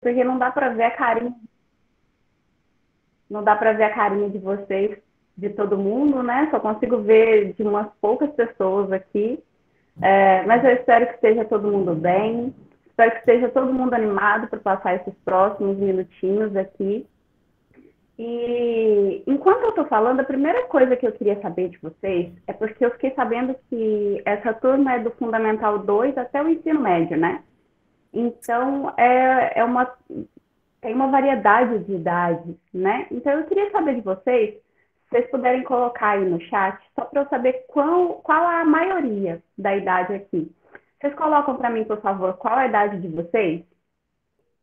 porque não dá para ver a carinha, não dá para ver a carinha de vocês, de todo mundo, né? Só consigo ver de umas poucas pessoas aqui. Mas eu espero que esteja todo mundo bem. Espero que esteja todo mundo animado para passar esses próximos minutinhos aqui. E enquanto eu estou falando, a primeira coisa que eu queria saber de vocês é porque eu fiquei sabendo que essa turma é do Fundamental 2 até o ensino médio, né? Então, tem uma variedade de idades, né? Então, eu queria saber de vocês, se vocês puderem colocar aí no chat, só para eu saber qual a maioria da idade aqui. Vocês colocam para mim, por favor, qual a idade de vocês?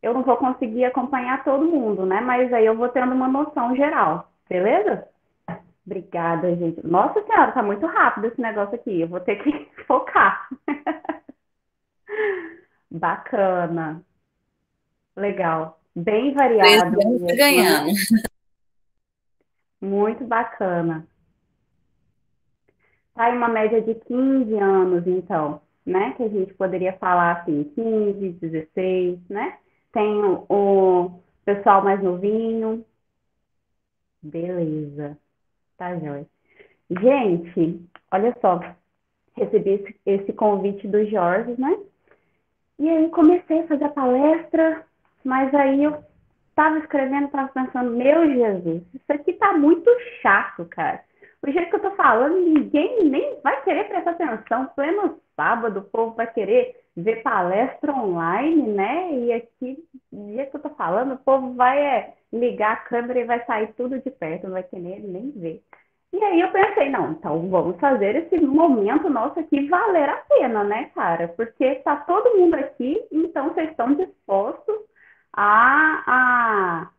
Eu não vou conseguir acompanhar todo mundo, né? Mas aí eu vou tendo uma noção geral, beleza? Obrigada, gente. Nossa Senhora, tá muito rápido esse negócio aqui. Eu vou ter que focar. Bacana. Legal. Bem variado Precisamos tá mesmo, né? ganhando. Muito bacana. Tá em uma média de 15 anos, então, né? Que a gente poderia falar assim, 15, 16, né? Tem o pessoal mais novinho. Beleza. Tá, joia. Gente, olha só, recebi esse convite do Jorge, né? E aí comecei a fazer a palestra, mas aí eu estava escrevendo, estava pensando, meu Jesus, isso aqui tá muito chato, cara. O jeito que eu tô falando, ninguém nem vai querer prestar atenção. Pleno sábado, o povo vai querer ver palestra online, né? E aqui, do jeito que eu tô falando, o povo vai ligar a câmera e vai sair tudo de perto, não vai querer nem ver. E aí eu pensei, não, então vamos fazer esse momento nosso aqui valer a pena, né, cara? Porque tá todo mundo aqui, então vocês estão dispostos a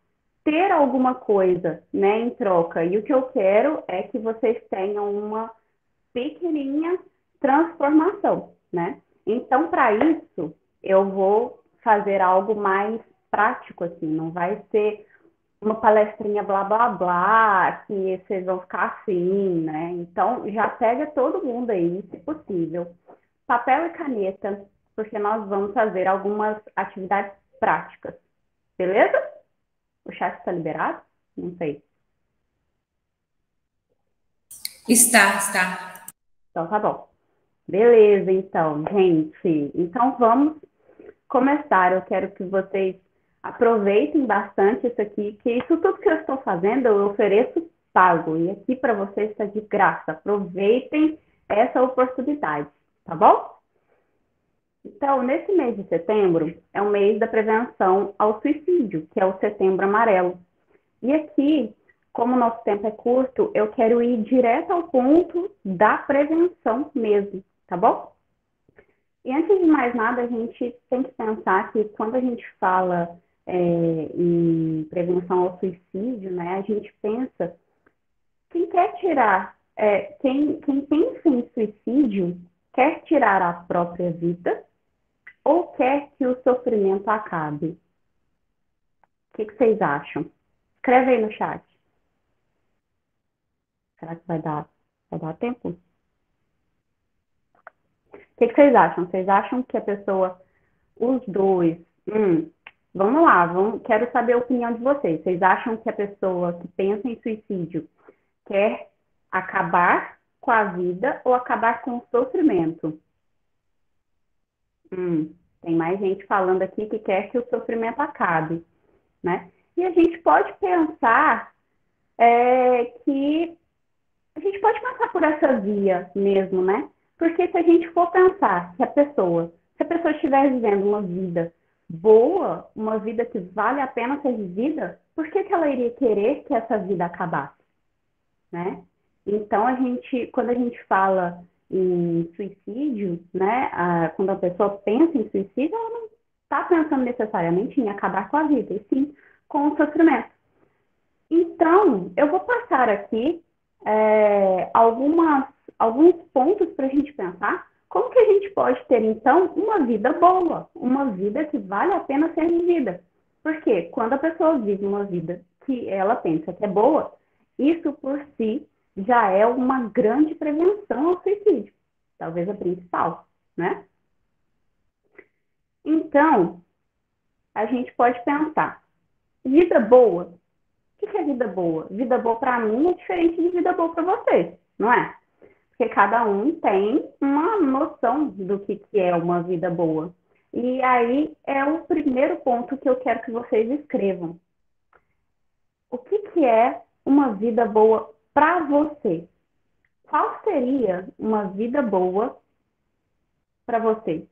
ter alguma coisa, né, em troca. E o que eu quero é que vocês tenham uma pequenininha transformação, né? Então, para isso, eu vou fazer algo mais prático, assim, não vai ser uma palestrinha blá blá blá, que vocês vão ficar assim, né? Então, já pega todo mundo aí, se possível, papel e caneta, porque nós vamos fazer algumas atividades práticas, beleza? O chat está liberado? Não sei. Está, está. Então, tá bom. Beleza, então, gente. Então, vamos começar. Eu quero que vocês aproveitem bastante isso aqui, que isso tudo que eu estou fazendo, eu ofereço pago. E aqui para vocês está de graça. Aproveitem essa oportunidade, tá bom? Então, nesse mês de setembro, é o mês da prevenção ao suicídio, que é o Setembro Amarelo. E aqui, como o nosso tempo é curto, eu quero ir direto ao ponto da prevenção mesmo, tá bom? E antes de mais nada, a gente tem que pensar que quando a gente fala em prevenção ao suicídio, né, a gente pensa, quem quer tirar, quem pensa em suicídio, quer tirar a própria vida ou quer que o sofrimento acabe? O que vocês acham? Escreve aí no chat. Será que vai dar tempo? O que vocês acham? Vocês acham que a pessoa, os dois, vamos lá, quero saber a opinião de vocês. Vocês acham que a pessoa que pensa em suicídio quer acabar com a vida ou acabar com o sofrimento? Tem mais gente falando aqui que quer que o sofrimento acabe, né? E a gente pode pensar que a gente pode passar por essa via mesmo, né? Porque se a gente for pensar que se a pessoa estiver vivendo uma vida boa, uma vida que vale a pena ser vivida, por que ela iria querer que essa vida acabasse, né? Então, quando a gente fala em suicídio, né, quando a pessoa pensa em suicídio, ela não está pensando necessariamente em acabar com a vida, e sim com o sofrimento. Então, eu vou passar aqui alguns pontos para a gente pensar como que a gente pode ter, então, uma vida boa, uma vida que vale a pena ser vivida. Porque quando a pessoa vive uma vida que ela pensa que é boa, isso por si já é uma grande prevenção ao suicídio, talvez a principal, né? Então, a gente pode pensar, vida boa? O que é vida boa? Vida boa para mim é diferente de vida boa para vocês, não é? Porque cada um tem uma noção do que é uma vida boa. E aí é o primeiro ponto que eu quero que vocês escrevam. O que é uma vida boa para você? Qual seria uma vida boa para você?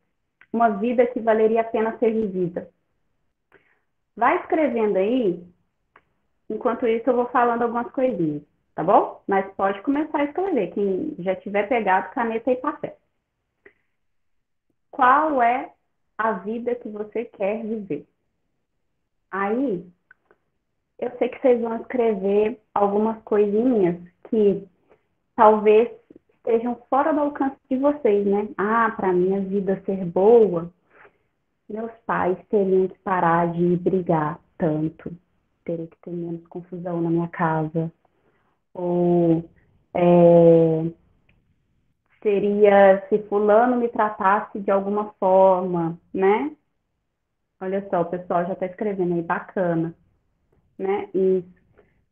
Uma vida que valeria a pena ser vivida? Vai escrevendo aí, enquanto isso eu vou falando algumas coisinhas, tá bom? Mas pode começar a escrever, quem já tiver pegado caneta e papel. Qual é a vida que você quer viver? Aí, eu sei que vocês vão escrever algumas coisinhas que talvez estejam fora do alcance de vocês, né? Ah, para minha vida ser boa, meus pais teriam que parar de brigar tanto, teria que ter menos confusão na minha casa, ou seria se fulano me tratasse de alguma forma, né? Olha só, o pessoal já está escrevendo aí, bacana, né? E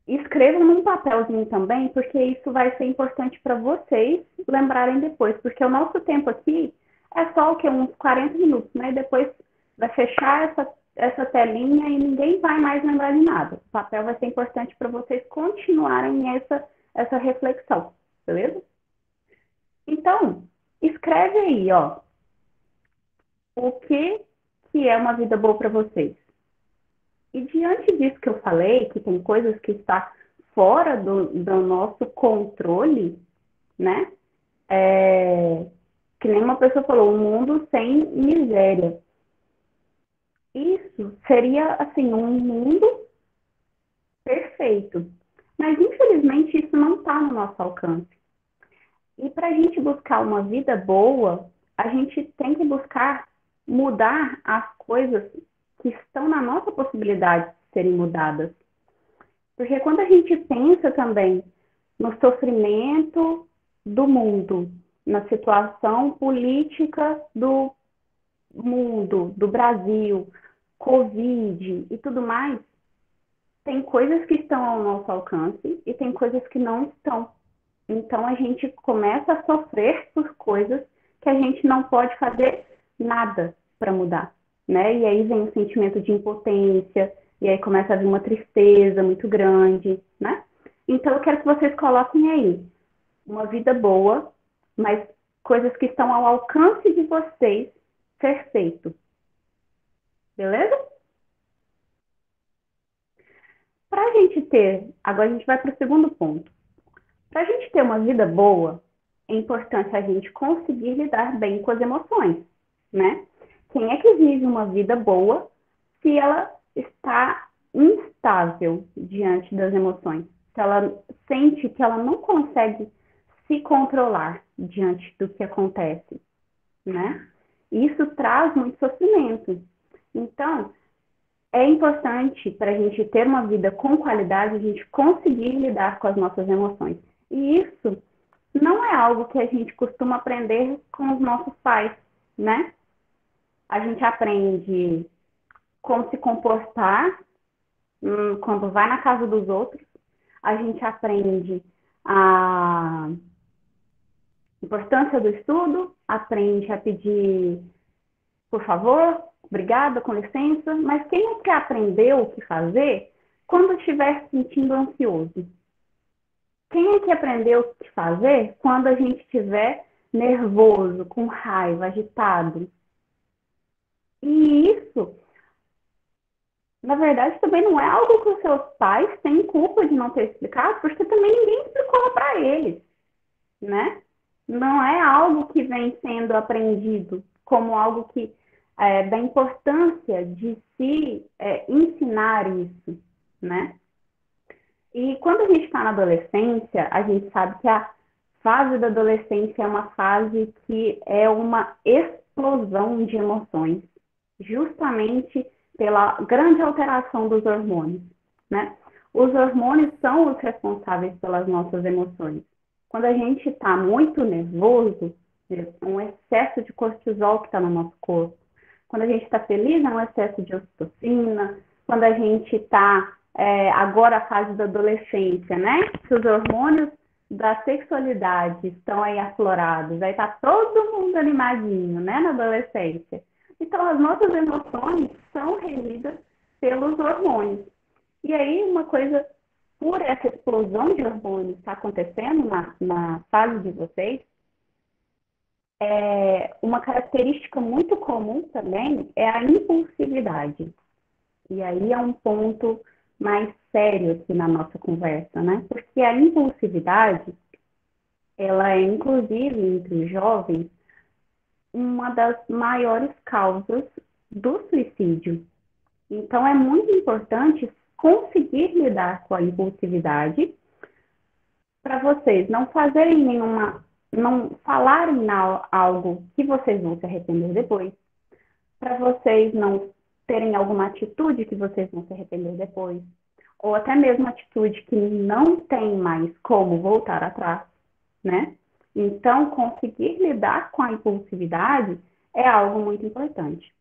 escrevam num papelzinho também, porque isso vai ser importante para vocês lembrarem depois, porque o nosso tempo aqui é só o que? Uns 40 minutos, né? E depois vai fechar essa telinha e ninguém vai mais lembrar de nada. O papel vai ser importante para vocês continuarem essa reflexão, beleza? Então, escreve aí, ó, o que é uma vida boa para vocês. E diante disso que eu falei, que tem coisas que está fora do nosso controle, né? Que nem uma pessoa falou, um mundo sem miséria. Isso seria, assim, um mundo perfeito. Mas, infelizmente, isso não está no nosso alcance. E para a gente buscar uma vida boa, a gente tem que buscar mudar as coisas que estão na nossa possibilidade de serem mudadas. Porque quando a gente pensa também no sofrimento do mundo, na situação política do mundo, do Brasil, Covid e tudo mais, tem coisas que estão ao nosso alcance e tem coisas que não estão. Então a gente começa a sofrer por coisas que a gente não pode fazer nada para mudar, né? E aí vem o sentimento de impotência, e aí começa a vir uma tristeza muito grande, né? Então eu quero que vocês coloquem aí uma vida boa, mas coisas que estão ao alcance de vocês ser feito. Beleza? Para a gente ter, agora a gente vai para o segundo ponto. Para a gente ter uma vida boa, é importante a gente conseguir lidar bem com as emoções, né? Quem é que vive uma vida boa se ela está instável diante das emoções? Se ela sente que ela não consegue se controlar diante do que acontece, né? Isso traz muito sofrimento. Então, é importante para a gente ter uma vida com qualidade, a gente conseguir lidar com as nossas emoções. E isso não é algo que a gente costuma aprender com os nossos pais, né? A gente aprende como se comportar quando vai na casa dos outros, a gente aprende a importância do estudo, aprende a pedir por favor, obrigada, com licença, mas quem é que aprendeu o que fazer quando estiver se sentindo ansioso? Quem é que aprendeu o que fazer quando a gente estiver nervoso, com raiva, agitado? E isso, na verdade, também não é algo que os seus pais têm culpa de não ter explicado, porque também ninguém explicou para eles, né? Não é algo que vem sendo aprendido como algo que da importância de se ensinar isso, né? E quando a gente está na adolescência, a gente sabe que a fase da adolescência é uma fase que é uma explosão de emoções, justamente pela grande alteração dos hormônios, né? Os hormônios são os responsáveis pelas nossas emoções. Quando a gente está muito nervoso, um excesso de cortisol que está no nosso corpo. Quando a gente está feliz, é um excesso de ocitocina. Quando a gente está, agora a fase da adolescência, né? Que os hormônios da sexualidade estão aí aflorados. Aí tá todo mundo animadinho, né? Na adolescência. Então, as nossas emoções são regidas pelos hormônios. E aí, uma coisa, por essa explosão de hormônios que está acontecendo na fase de vocês, uma característica muito comum também é a impulsividade. E aí é um ponto mais sério aqui na nossa conversa, né? Porque a impulsividade, ela é, inclusive, entre os jovens, uma das maiores causas do suicídio. Então, é muito importante conseguir lidar com a impulsividade para vocês não fazerem não falarem algo que vocês vão se arrepender depois, para vocês não terem alguma atitude que vocês vão se arrepender depois, ou até mesmo atitude que não tem mais como voltar atrás, né? Então, conseguir lidar com a impulsividade é algo muito importante.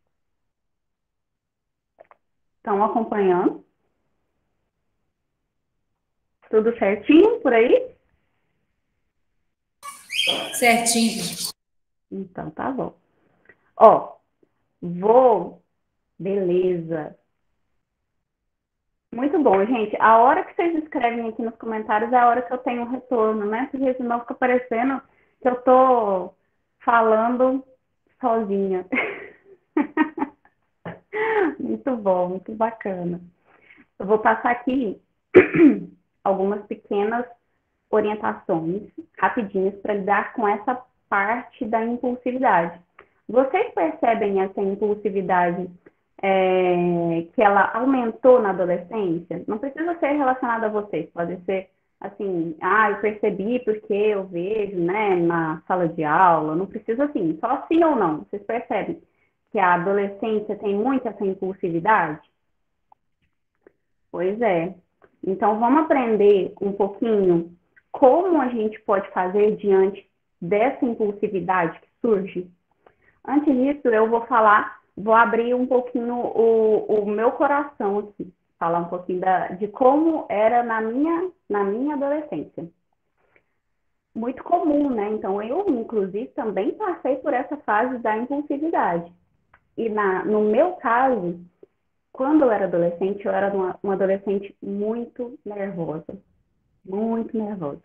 Estão acompanhando? Tudo certinho por aí? Certinho. Então, tá bom. Ó, beleza. Muito bom, gente. A hora que vocês escrevem aqui nos comentários é a hora que eu tenho um retorno, né? Porque senão fica parecendo que eu tô falando sozinha. Muito bom, muito bacana. Eu vou passar aqui algumas pequenas orientações rapidinhas para lidar com essa parte da impulsividade. Vocês percebem essa impulsividade que ela aumentou na adolescência? Não precisa ser relacionada a vocês, pode ser assim, eu percebi porque eu vejo, né, na sala de aula, não precisa assim, só sim ou não. Vocês percebem que a adolescência tem muito essa impulsividade? Pois é. Então, vamos aprender um pouquinho como a gente pode fazer diante dessa impulsividade que surge? Antes disso, eu vou abrir um pouquinho o meu coração aqui, falar um pouquinho de como era na minha adolescência. Muito comum, né? Então, eu, inclusive, também passei por essa fase da impulsividade. E no meu caso, quando eu era adolescente, eu era uma adolescente muito nervosa. Muito nervosa.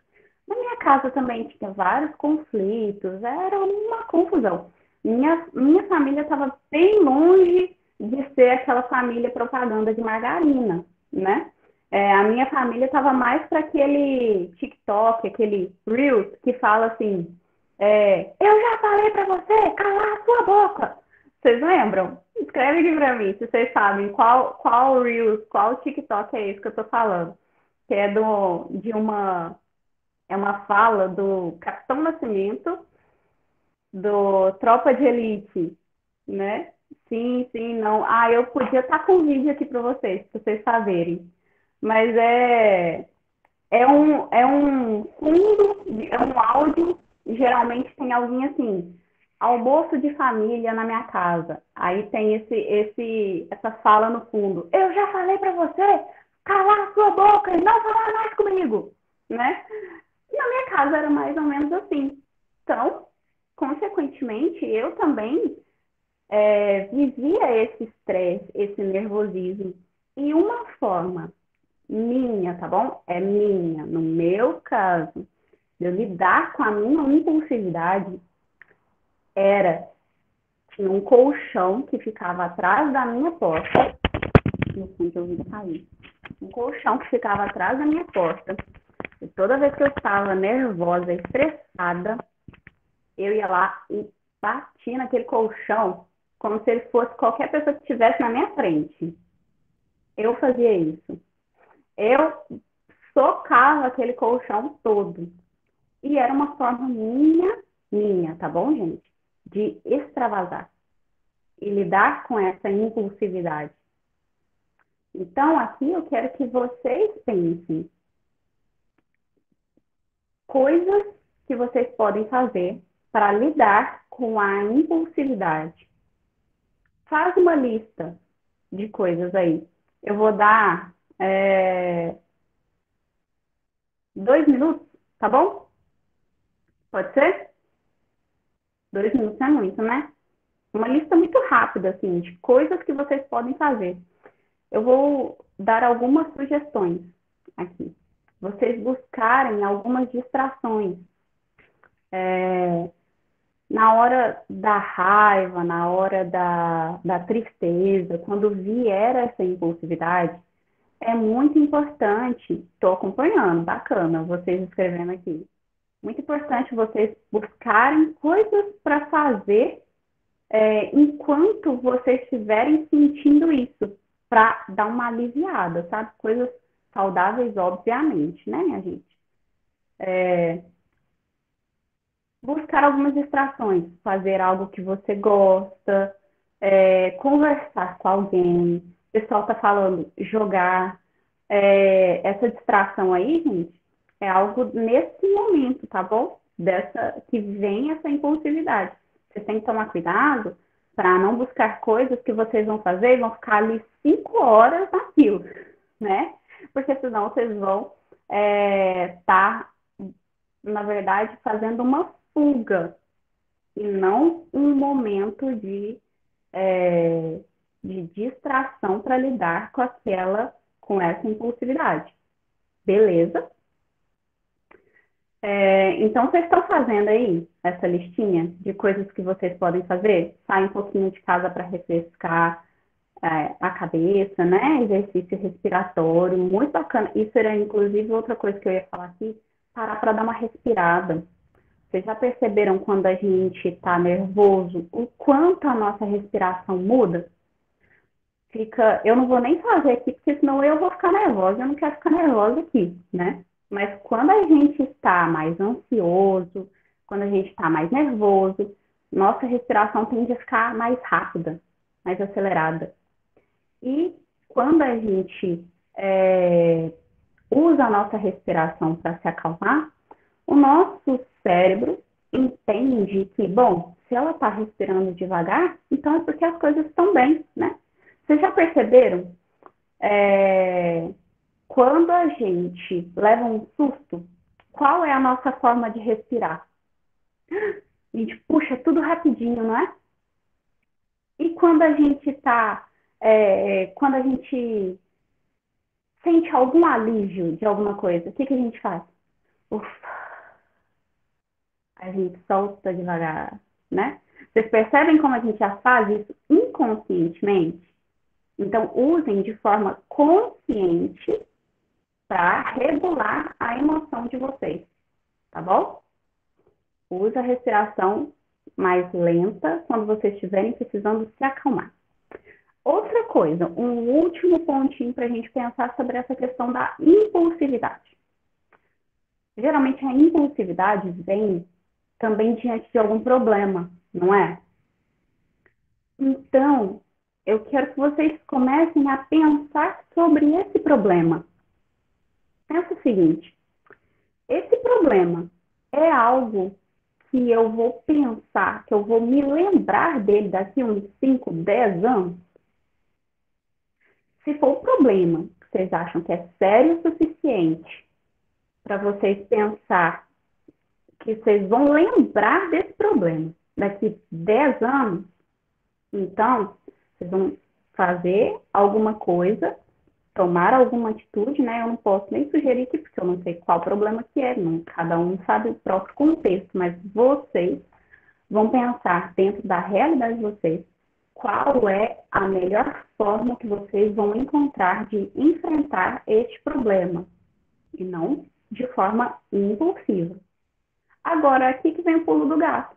Na minha casa também tinha vários conflitos, era uma confusão. Minha família estava bem longe de ser aquela família propaganda de margarina, né? A minha família estava mais para aquele TikTok, aquele Reels que fala assim: eu já falei para você calar a sua boca. Vocês lembram? Escreve aqui para mim se vocês sabem qual Reels, qual TikTok é esse que eu estou falando. Que é uma fala do Capitão Nascimento, do Tropa de Elite, né? Sim, sim, não. Eu podia estar com o vídeo aqui para vocês saberem. Mas é um fundo, é um áudio, geralmente tem alguém assim, almoço de família na minha casa. Aí tem essa fala no fundo. Eu já falei para você calar a sua boca e não falar mais comigo, né? Na minha casa era mais ou menos assim. Então, consequentemente, eu também vivia esse estresse, esse nervosismo. E uma forma minha, tá bom? É minha, no meu caso, de eu lidar com a minha impulsividade, tinha um colchão que ficava atrás da minha porta. No fundo, eu ouvi cair. Um colchão que ficava atrás da minha porta. E toda vez que eu estava nervosa, estressada, eu ia lá e batia naquele colchão como se ele fosse qualquer pessoa que estivesse na minha frente. Eu fazia isso. Eu socava aquele colchão todo. E era uma forma minha, tá bom, gente? De extravasar e lidar com essa impulsividade. Então, aqui eu quero que vocês pensem coisas que vocês podem fazer para lidar com a impulsividade. Faz uma lista de coisas aí. Eu vou dar 2 minutos, tá bom? Pode ser? 2 minutos é muito, né? Uma lista muito rápida, assim, de coisas que vocês podem fazer. Eu vou dar algumas sugestões aqui. Vocês buscarem algumas distrações. Na hora da raiva, na hora da tristeza, quando vier essa impulsividade, é muito importante, estou acompanhando, bacana, vocês escrevendo aqui. Muito importante vocês buscarem coisas para fazer enquanto vocês estiverem sentindo isso, para dar uma aliviada, sabe? Coisas saudáveis, obviamente, né, minha gente? Buscar algumas distrações, fazer algo que você gosta, conversar com alguém. O pessoal está falando jogar. Essa distração aí, gente, é algo nesse momento, tá bom? Dessa que vem essa impulsividade. Vocês têm que tomar cuidado para não buscar coisas que vocês vão fazer e vão ficar ali 5 horas naquilo, né? Porque senão vocês vão estar, na verdade, fazendo uma fuga e não um momento de distração para lidar com essa impulsividade. Beleza? Então, vocês estão fazendo aí essa listinha de coisas que vocês podem fazer? Sai um pouquinho de casa para refrescar a cabeça, né? Exercício respiratório, muito bacana. Isso era, inclusive, outra coisa que eu ia falar aqui, parar para dar uma respirada. Vocês já perceberam quando a gente está nervoso, o quanto a nossa respiração muda? Eu não vou nem fazer aqui, porque senão eu vou ficar nervosa, eu não quero ficar nervosa aqui, né? Mas quando a gente está mais ansioso, quando a gente está mais nervoso, nossa respiração tende a ficar mais rápida, mais acelerada. E quando a gente usa a nossa respiração para se acalmar, o nosso cérebro entende que, bom, se ela está respirando devagar, então é porque as coisas estão bem, né? Vocês já perceberam? Quando a gente leva um susto, qual é a nossa forma de respirar? A gente puxa tudo rapidinho, não é? E quando a gente quando a gente sente algum alívio de alguma coisa, o que a gente faz? Ufa, a gente solta devagar, né? Vocês percebem como a gente já faz isso inconscientemente? Então, usem de forma consciente para regular a emoção de vocês, tá bom? Use a respiração mais lenta quando vocês estiverem precisando se acalmar. Outra coisa, um último pontinho para a gente pensar sobre essa questão da impulsividade. Geralmente a impulsividade vem também diante de algum problema, não é? Então, eu quero que vocês comecem a pensar sobre esse problema. Pensa o seguinte, esse problema é algo que eu vou pensar, que eu vou me lembrar dele daqui uns 5, 10 anos? Se for um problema que vocês acham que é sério o suficiente para vocês pensar que vocês vão lembrar desse problema daqui 10 anos, então vocês vão fazer alguma coisa, tomar alguma atitude, né? Eu não posso nem sugerir aqui, porque eu não sei qual problema que é, não, cada um sabe o próprio contexto, mas vocês vão pensar dentro da realidade de vocês qual é a melhor forma que vocês vão encontrar de enfrentar este problema, e não de forma impulsiva. Agora, aqui que vem o pulo do gato.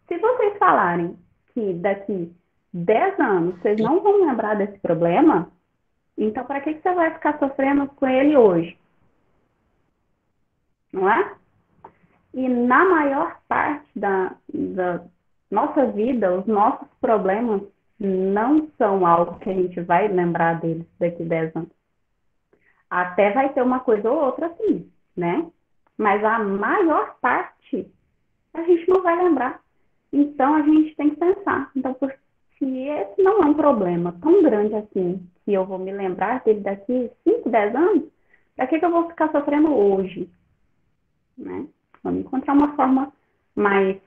Se vocês falarem que daqui 10 anos vocês não vão lembrar desse problema, então para que você vai ficar sofrendo com ele hoje? Não é? E na maior parte da nossa vida, os nossos problemas não são algo que a gente vai lembrar deles daqui 10 anos. Até vai ter uma coisa ou outra assim, né? Mas a maior parte a gente não vai lembrar. Então a gente tem que pensar. Então, se esse não é um problema tão grande assim, que eu vou me lembrar dele daqui 5, 10 anos, para que eu vou ficar sofrendo hoje, né? Vamos encontrar uma forma mais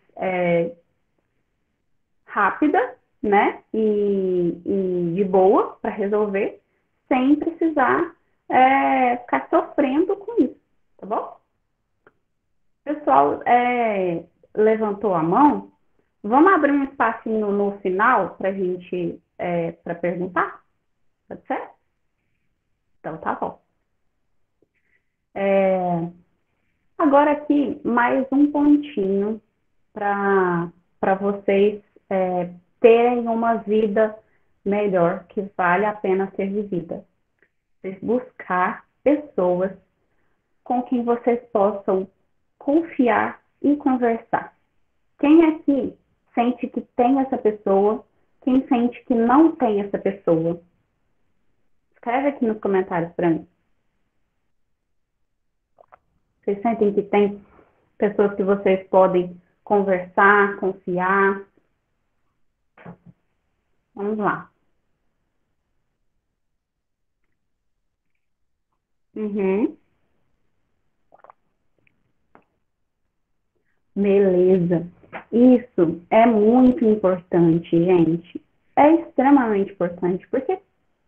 rápida, né? E de boa para resolver, sem precisar ficar sofrendo com isso, tá bom? O pessoal levantou a mão. Vamos abrir um espacinho no final para a gente para perguntar? Pode ser? Então tá bom. Agora aqui, mais um pontinho para vocês terem uma vida melhor, que vale a pena ser vivida. Vocês buscar pessoas com quem vocês possam confiar e conversar. Quem aqui sente que tem essa pessoa? Quem sente que não tem essa pessoa? Escreve aqui nos comentários para mim. Vocês sentem que tem pessoas que vocês podem conversar, confiar? Vamos lá. Uhum. Beleza. Isso é muito importante, gente. É extremamente importante, porque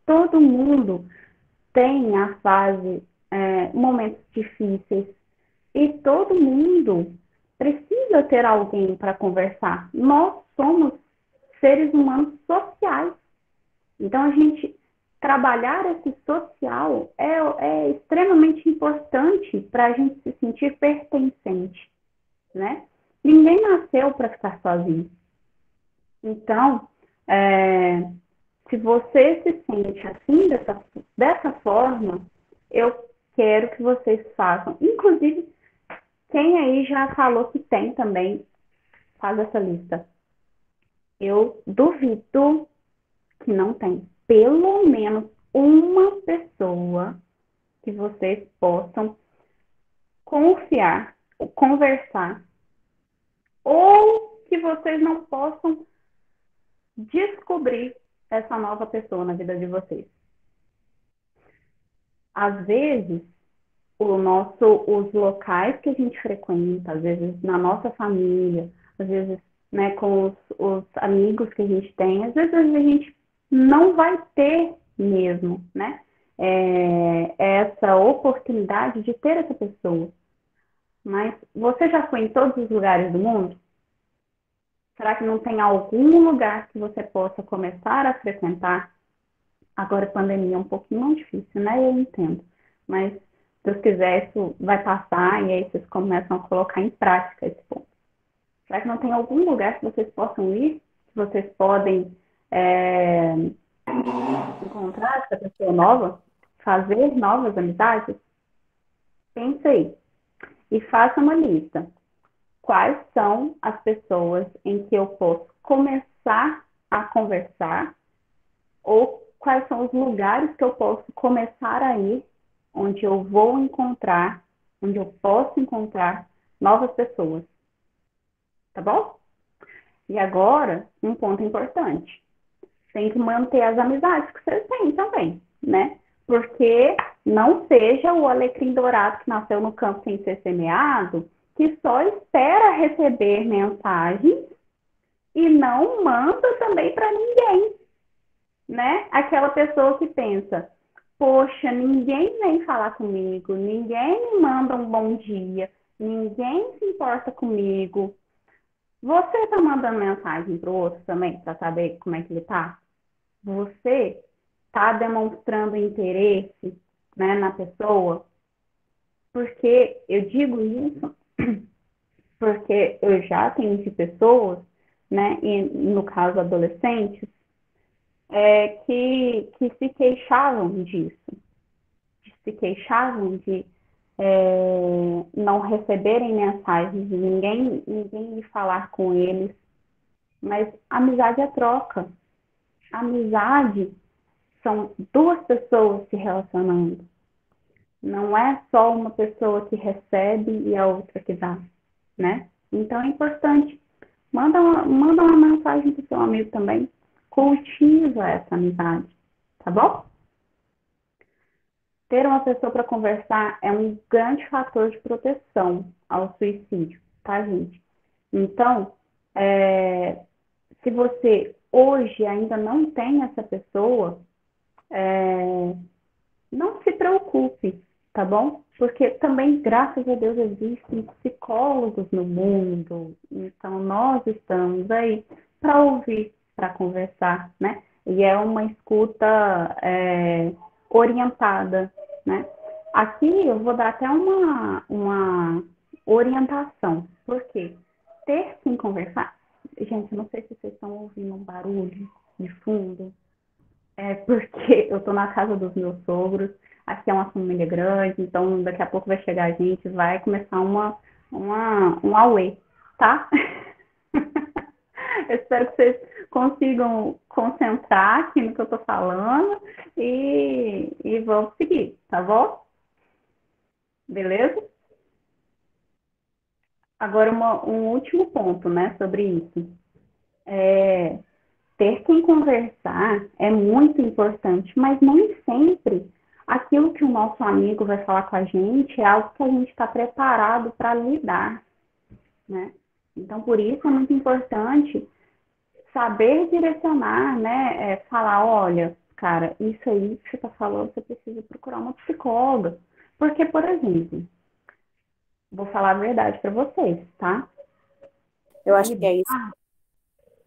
todo mundo tem a fase, momentos difíceis, e todo mundo precisa ter alguém para conversar. Nós somos seres humanos sociais. Então, a gente trabalhar esse social é extremamente importante para a gente se sentir pertencente, né? Ninguém nasceu para ficar sozinho. Então, se você se sente assim, dessa forma, eu quero que vocês façam. Inclusive, quem aí já falou que tem também, faz essa lista. Eu duvido que não tem pelo menos uma pessoa que vocês possam confiar, conversar, ou que vocês não possam descobrir essa nova pessoa na vida de vocês. Às vezes, os locais que a gente frequenta, às vezes na nossa família, às vezes, né, com os amigos que a gente tem, às vezes a gente não vai ter mesmo, né, essa oportunidade de ter essa pessoa. Mas você já foi em todos os lugares do mundo? Será que não tem algum lugar que você possa começar a frequentar? Agora, a pandemia é um pouquinho mais difícil, né? Eu entendo. Mas, se Deus quiser, isso vai passar e aí vocês começam a colocar em prática esse ponto. Será que não tem algum lugar que vocês possam ir? Que vocês podem encontrar essa pessoa nova? Fazer novas amizades? Pense aí. E faça uma lista. Quais são as pessoas em que eu posso começar a conversar? Ou quais são os lugares que eu posso começar a ir, onde eu vou encontrar, onde eu posso encontrar novas pessoas. Tá bom? E agora, um ponto importante. Tem que manter as amizades que vocês têm também, né? Porque não seja o alecrim dourado que nasceu no campo sem ser semeado, que só espera receber mensagens e não manda também para ninguém, né? Aquela pessoa que pensa, poxa, ninguém vem falar comigo, ninguém me manda um bom dia, ninguém se importa comigo. Você está mandando mensagem para o outro também para saber como é que ele está? Você está demonstrando interesse, né, na pessoa? Porque eu digo isso porque eu já atendi pessoas, né, e no caso adolescentes, que se queixavam disso, se queixavam de não receberem mensagens de ninguém ir falar com eles, mas amizade é troca. Amizade são duas pessoas se relacionando. Não é só uma pessoa que recebe e a outra que dá, né? Então é importante. Manda uma mensagem para o seu amigo também. cultiva essa amizade, tá bom? Ter uma pessoa para conversar é um grande fator de proteção ao suicídio, tá, gente? Então, se você hoje ainda não tem essa pessoa, não se preocupe, tá bom? Porque também, graças a Deus, existem psicólogos no mundo. Então, nós estamos aí para ouvir, para conversar, né? E é uma escuta orientada, né? Aqui eu vou dar até uma orientação. Por quê? Ter quem conversar. Gente, eu não sei se vocês estão ouvindo um barulho de fundo. É porque eu tô na casa dos meus sogros, aqui é uma família grande, então daqui a pouco vai chegar a gente, vai começar um auê, tá? Eu espero que vocês consigam concentrar aqui no que eu tô falando e vamos seguir, tá bom? Beleza? Agora um último ponto, né, sobre isso. Ter quem conversar é muito importante, mas nem sempre aquilo que o nosso amigo vai falar com a gente é algo que a gente está preparado para lidar, né? Então, por isso é muito importante saber direcionar, né? Falar, olha, cara, isso aí que você está falando, você precisa procurar uma psicóloga. Porque, por exemplo, vou falar a verdade para vocês, tá? Eu acho que é isso.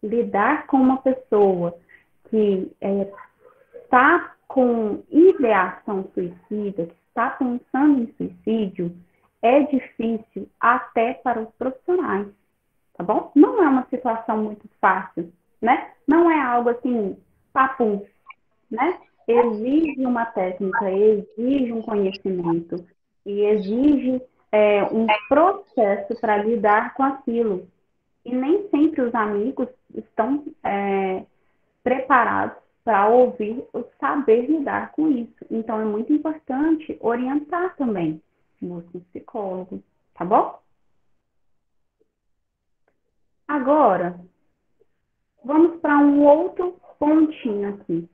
Lidar com uma pessoa que está com ideação suicida, que está pensando em suicídio, é difícil até para os profissionais, tá bom? Não é uma situação muito fácil, né? Não é algo assim, papum, né? Exige uma técnica, exige um conhecimento e exige um processo para lidar com aquilo. E nem sempre os amigos estão preparados para ouvir ou saber lidar com isso. Então, é muito importante orientar também. Busque um psicólogo, tá bom? Agora, vamos para um outro pontinho aqui,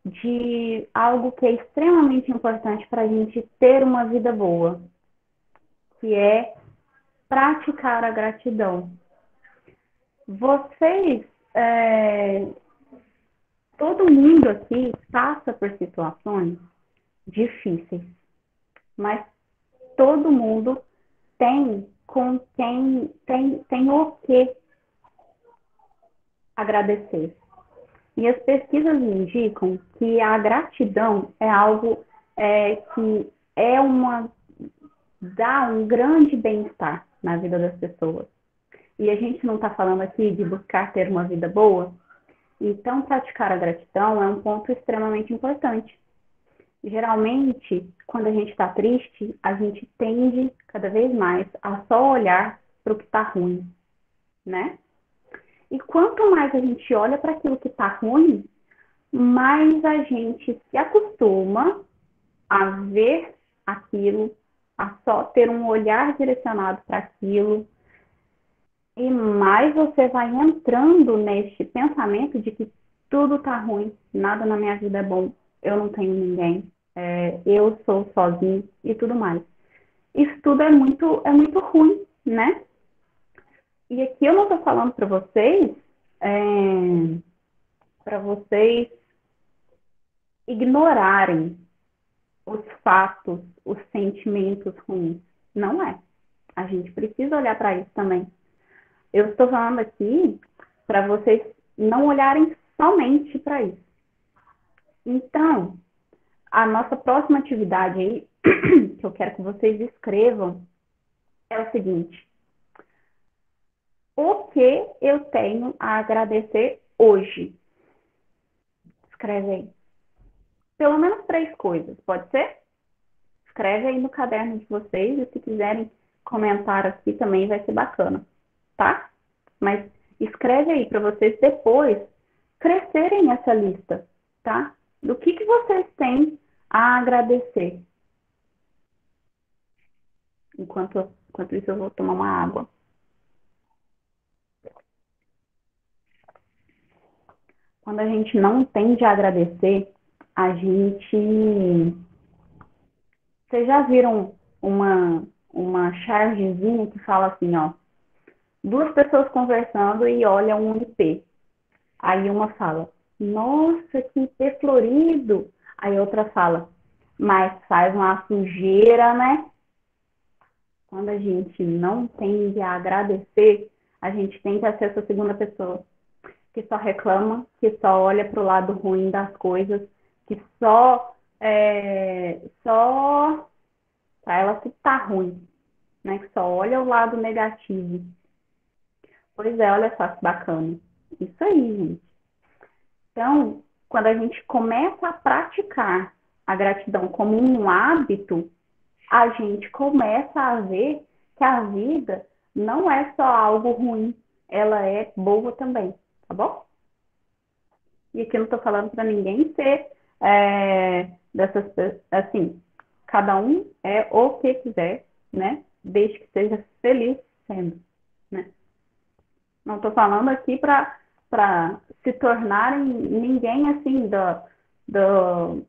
de algo que é extremamente importante para a gente ter uma vida boa, que é praticar a gratidão. Vocês, todo mundo aqui passa por situações difíceis, mas todo mundo tem com quem tem o que agradecer. E as pesquisas indicam que a gratidão é algo que dá um grande bem-estar na vida das pessoas. E a gente não está falando aqui de buscar ter uma vida boa, então praticar a gratidão é um ponto extremamente importante. Geralmente, quando a gente está triste, a gente tende cada vez mais a só olhar para o que está ruim, né? E quanto mais a gente olha para aquilo que está ruim, mais a gente se acostuma a ver aquilo, a só ter um olhar direcionado para aquilo, e mais você vai entrando neste pensamento de que tudo está ruim, nada na minha vida é bom, eu não tenho ninguém, eu sou sozinho e tudo mais. Isso tudo é muito ruim, né? E aqui eu não estou falando para vocês ignorarem os fatos, os sentimentos ruins. Não é. A gente precisa olhar para isso também. Eu estou falando aqui para vocês não olharem somente para isso. Então, a nossa próxima atividade aí, que eu quero que vocês escrevam, é o seguinte: o que eu tenho a agradecer hoje? Escreve aí. Pelo menos 3 coisas, pode ser? Escreve aí no caderno de vocês e se quiserem comentar aqui também vai ser bacana, tá? Mas escreve aí para vocês depois crescerem essa lista, tá? Do que vocês têm a agradecer. Enquanto isso, eu vou tomar uma água. quando a gente não tem de agradecer, a gente... Vocês já viram uma chargezinha que fala assim, ó, duas pessoas conversando e olham um IP. Aí uma fala, nossa, que IP florido. Aí outra fala, mas faz uma sujeira, né? Quando a gente não tende a agradecer, a gente tende a ser essa segunda pessoa que só reclama, que só olha para o lado ruim das coisas, que só para ela que tá ruim, né? Que só olha o lado negativo. Pois é, olha só que bacana. Isso aí, gente. Então, quando a gente começa a praticar a gratidão como um hábito, a gente começa a ver que a vida não é só algo ruim, ela é boa também, tá bom? E aqui eu não estou falando para ninguém ser dessas pessoas, assim, cada um é o que quiser, né? Desde que seja feliz sendo, né? Não estou falando aqui para se tornarem ninguém assim do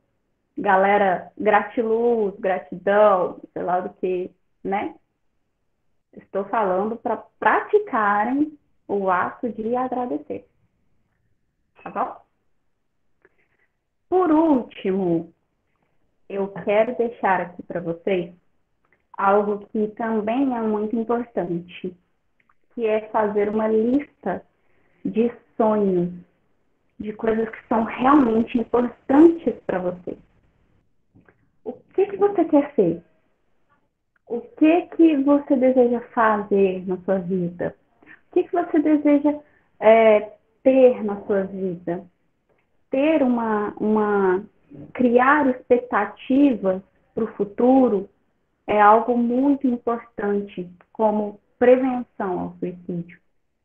galera gratiluz, gratidão, sei lá do que, né? Estou falando para praticarem o ato de agradecer, tá bom? Por último, eu quero deixar aqui para vocês algo que também é muito importante, que é fazer uma lista de sonhos, de coisas que são realmente importantes para você. O que você quer ser? O que você deseja fazer na sua vida? O que você deseja ter na sua vida? Ter criar expectativas para o futuro é algo muito importante como prevenção ao suicídio.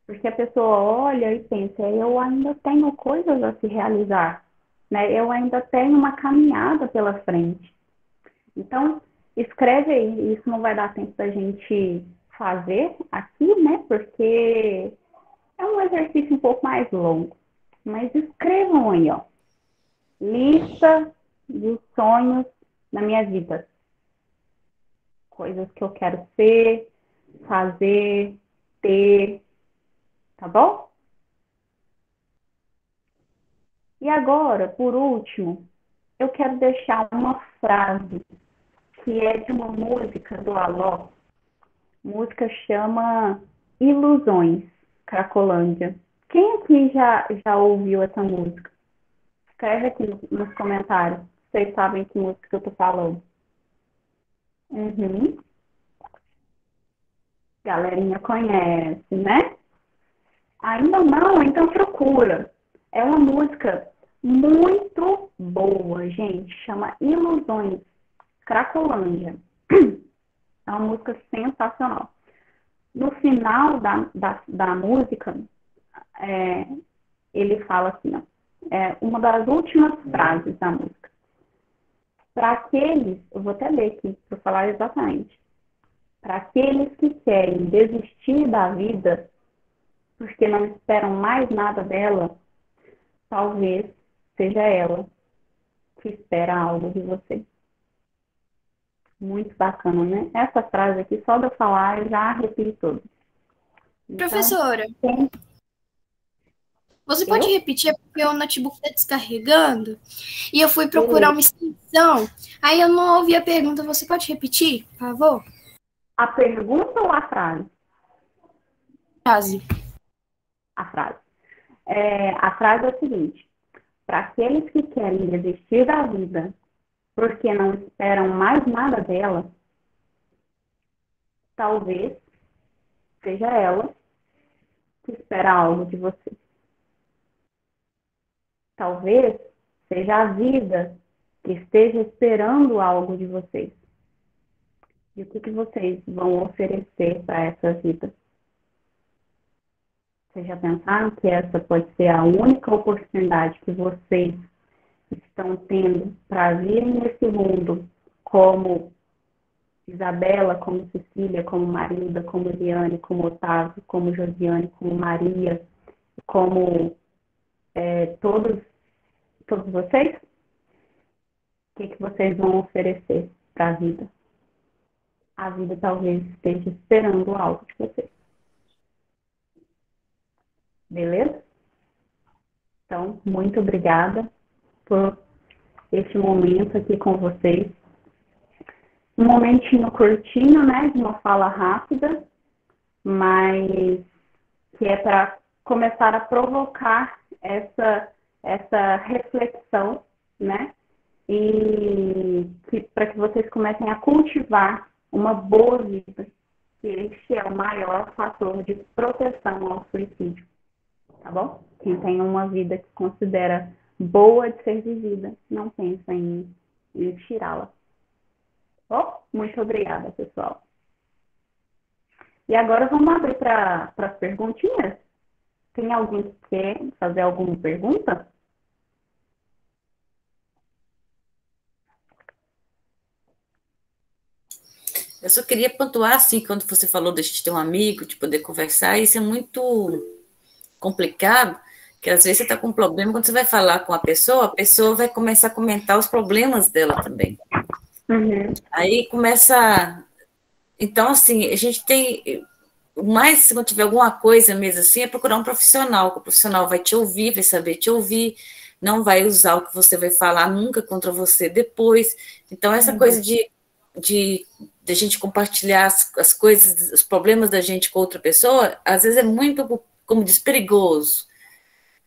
Porque a pessoa olha e pensa, eu ainda tenho coisas a se realizar, né? Eu ainda tenho uma caminhada pela frente. Então, escreve aí, isso não vai dar tempo da gente fazer aqui, né? Porque é um exercício um pouco mais longo. Mas escrevam aí, ó. Lista de sonhos na minha vida. Coisas que eu quero ser, fazer, ter, tá bom? E agora, por último, eu quero deixar uma frase que é de uma música do Alok. A música chama Ilusões, Cracolândia. Quem aqui já ouviu essa música? Escreve aqui nos comentários. Vocês sabem que música eu tô falando. Uhum. Galerinha conhece, né? Ainda não? Então procura. É uma música muito boa, gente. Chama Ilusões, Cracolândia. É uma música sensacional. No final da música, ele fala assim, ó, uma das últimas frases da música. Para aqueles, eu vou até ler aqui para falar exatamente. Para aqueles que querem desistir da vida porque não esperam mais nada dela, talvez seja ela que espera algo de você. Muito bacana, né? Essa frase aqui, só de eu falar, eu já arrepio tudo. Então, Professora, você pode eu, repetir? É porque o notebook está descarregando e eu fui procurar beleza. uma extensão. Aí eu não ouvi a pergunta. Você pode repetir, por favor? A pergunta ou a frase? Frase. A frase. A frase é a seguinte: para aqueles que querem desistir da vida porque não esperam mais nada dela, talvez seja ela que espera algo de você. Talvez seja a vida que esteja esperando algo de vocês. E o que vocês vão oferecer para essa vida? Vocês já pensaram que essa pode ser a única oportunidade que vocês estão tendo para virem nesse mundo como Isabela, como Cecília, como Marilda, como Eliane, como Otávio, como Josiane, como Maria, como todos, todos vocês? O que vocês vão oferecer para a vida? A vida talvez esteja esperando algo de vocês. Beleza? Então, muito obrigada por este momento aqui com vocês. Um momentinho curtinho, né, de uma fala rápida, mas que é para começar a provocar essa reflexão, né, e para que vocês comecem a cultivar uma boa vida, que este é o maior fator de proteção ao suicídio, tá bom? Quem tem uma vida que considera boa de ser vivida, não pensa em tirá-la. Oh, muito obrigada, pessoal. E agora vamos abrir para as perguntinhas. Tem alguém que quer fazer alguma pergunta? Eu só queria pontuar, assim, quando você falou de a gente ter um amigo, de poder conversar, isso é muito complicado, que às vezes você está com um problema, quando você vai falar com a pessoa vai começar a comentar os problemas dela também. Uhum. Aí começa... Então, assim, a gente tem... Mas, se não tiver alguma coisa mesmo assim, é procurar um profissional, que o profissional vai te ouvir, vai saber te ouvir, não vai usar o que você vai falar nunca contra você depois. Então, essa coisa de a gente compartilhar as coisas, os problemas da gente com outra pessoa, às vezes é muito, como diz, perigoso.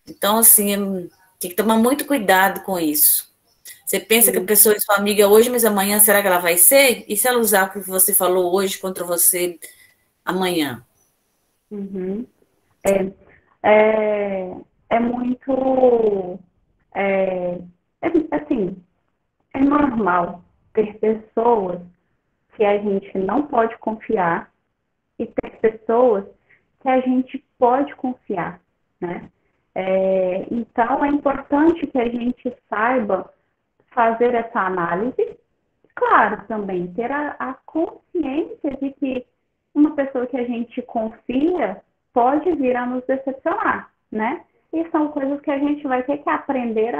Então, assim, tem que tomar muito cuidado com isso. Você pensa que a pessoa é sua amiga hoje, mas amanhã será que ela vai ser? E se ela usar o que você falou hoje contra você amanhã? Uhum. É muito... assim, é normal ter pessoas que a gente não pode confiar e ter pessoas que a gente pode confiar, né? Então, é importante que a gente saiba fazer essa análise. Claro, também ter a consciência de que uma pessoa que a gente confia pode vir a nos decepcionar, né? E são coisas que a gente vai ter que aprender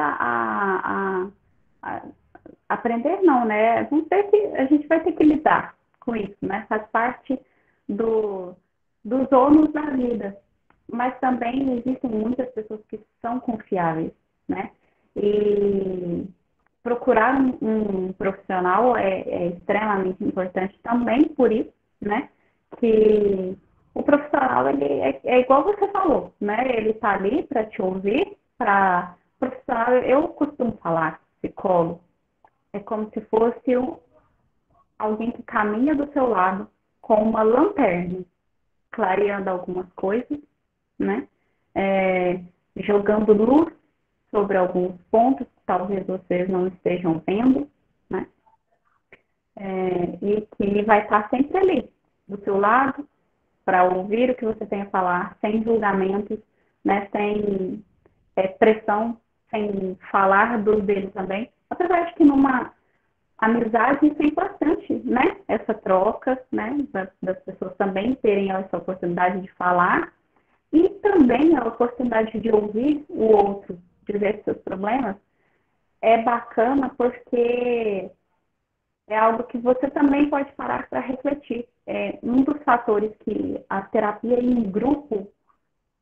aprender não, né? A gente vai ter que lidar com isso, né? Faz parte dos ônus da vida. Mas também existem muitas pessoas que são confiáveis, né? E procurar um profissional é extremamente importante também por isso, né? Que o profissional, ele é igual você falou, né? Ele está ali para te ouvir, para profissional, eu costumo falar, psicólogo, é como se fosse alguém que caminha do seu lado com uma lanterna, clareando algumas coisas, né? Jogando luz sobre alguns pontos que talvez vocês não estejam vendo, né? E que vai estar sempre ali, do seu lado, para ouvir o que você tem a falar, sem julgamentos, né? Sem pressão, sem falar dele também. Apesar de que numa amizade isso é importante, né? Essa troca, né? Das pessoas também terem essa oportunidade de falar e também a oportunidade de ouvir o outro dizer seus problemas. É bacana porque é algo que você também pode parar para refletir. Um dos fatores que a terapia em grupo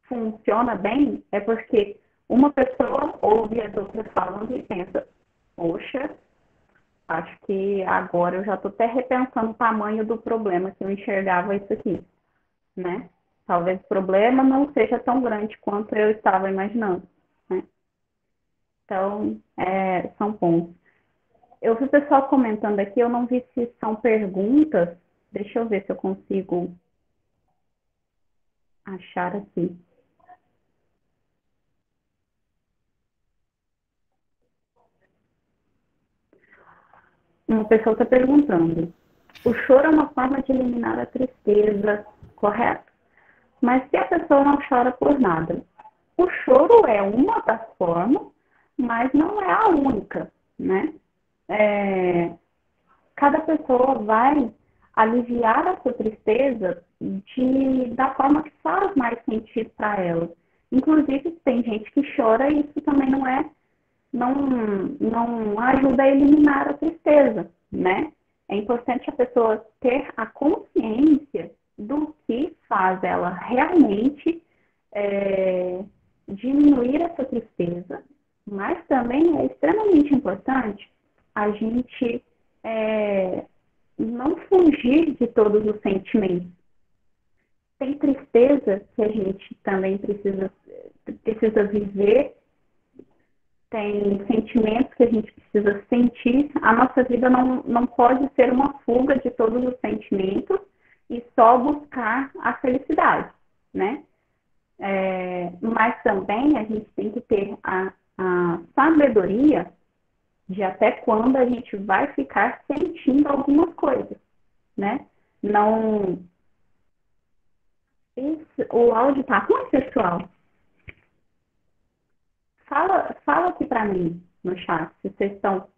funciona bem é porque uma pessoa ouve as outras falando e pensa, poxa, acho que agora eu já estou até repensando o tamanho do problema, se eu enxergava isso aqui, né? Talvez o problema não seja tão grande quanto eu estava imaginando, né? Então, são pontos. Eu vi o pessoal comentando aqui, eu não vi se são perguntas. Deixa eu ver se eu consigo achar aqui. Uma pessoa está perguntando. O choro é uma forma de eliminar a tristeza, correto? Mas se a pessoa não chora por nada? O choro é uma das formas, mas não é a única, né? Cada pessoa vai aliviar a sua tristeza da forma que faz mais sentido para ela. Inclusive, tem gente que chora e isso também não ajuda a eliminar a tristeza, né? É importante a pessoa ter a consciência do que faz ela realmente diminuir essa tristeza, mas também é extremamente importante a gente não fugir de todos os sentimentos. Tem tristeza que a gente também precisa viver, tem sentimentos que a gente precisa sentir. A nossa vida não pode ser uma fuga de todos os sentimentos e só buscar a felicidade, né? Mas também a gente tem que ter a sabedoria de até quando a gente vai ficar sentindo algumas coisas, né? Não... O áudio tá ruim, pessoal? Fala aqui para mim no chat se vocês estão...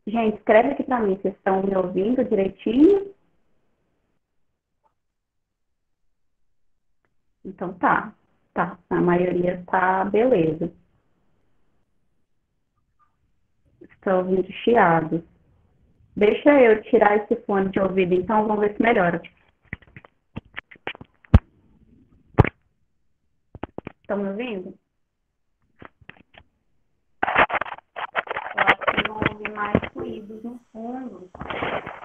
Gente, escreve aqui para mim se vocês estão me ouvindo direitinho. Então tá. A maioria tá beleza. Estou ouvindo chiado. Deixa eu tirar esse fone de ouvido, então vamos ver se melhora. Estão me ouvindo? Eu acho que não ouvi mais ruídos no fundo,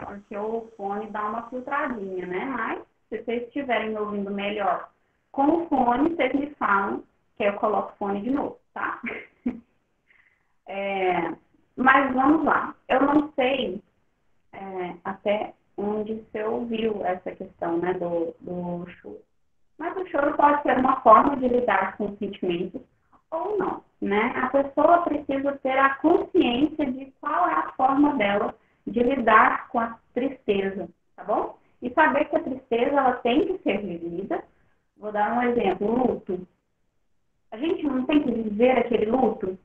porque o fone dá uma filtradinha, né? Mas, se vocês estiverem me ouvindo melhor com o fone, vocês me falam que eu coloco o fone de novo, tá? Mas vamos lá. Eu não sei até onde você ouviu essa questão, né, do choro. Mas o choro pode ser uma forma de lidar com os sentimentos ou não, né? A pessoa precisa ter a consciência de qual é a forma dela de lidar com a tristeza, tá bom? E saber que a tristeza, ela tem que ser vivida. Vou dar um exemplo, luto. A gente não tem que viver aquele luto.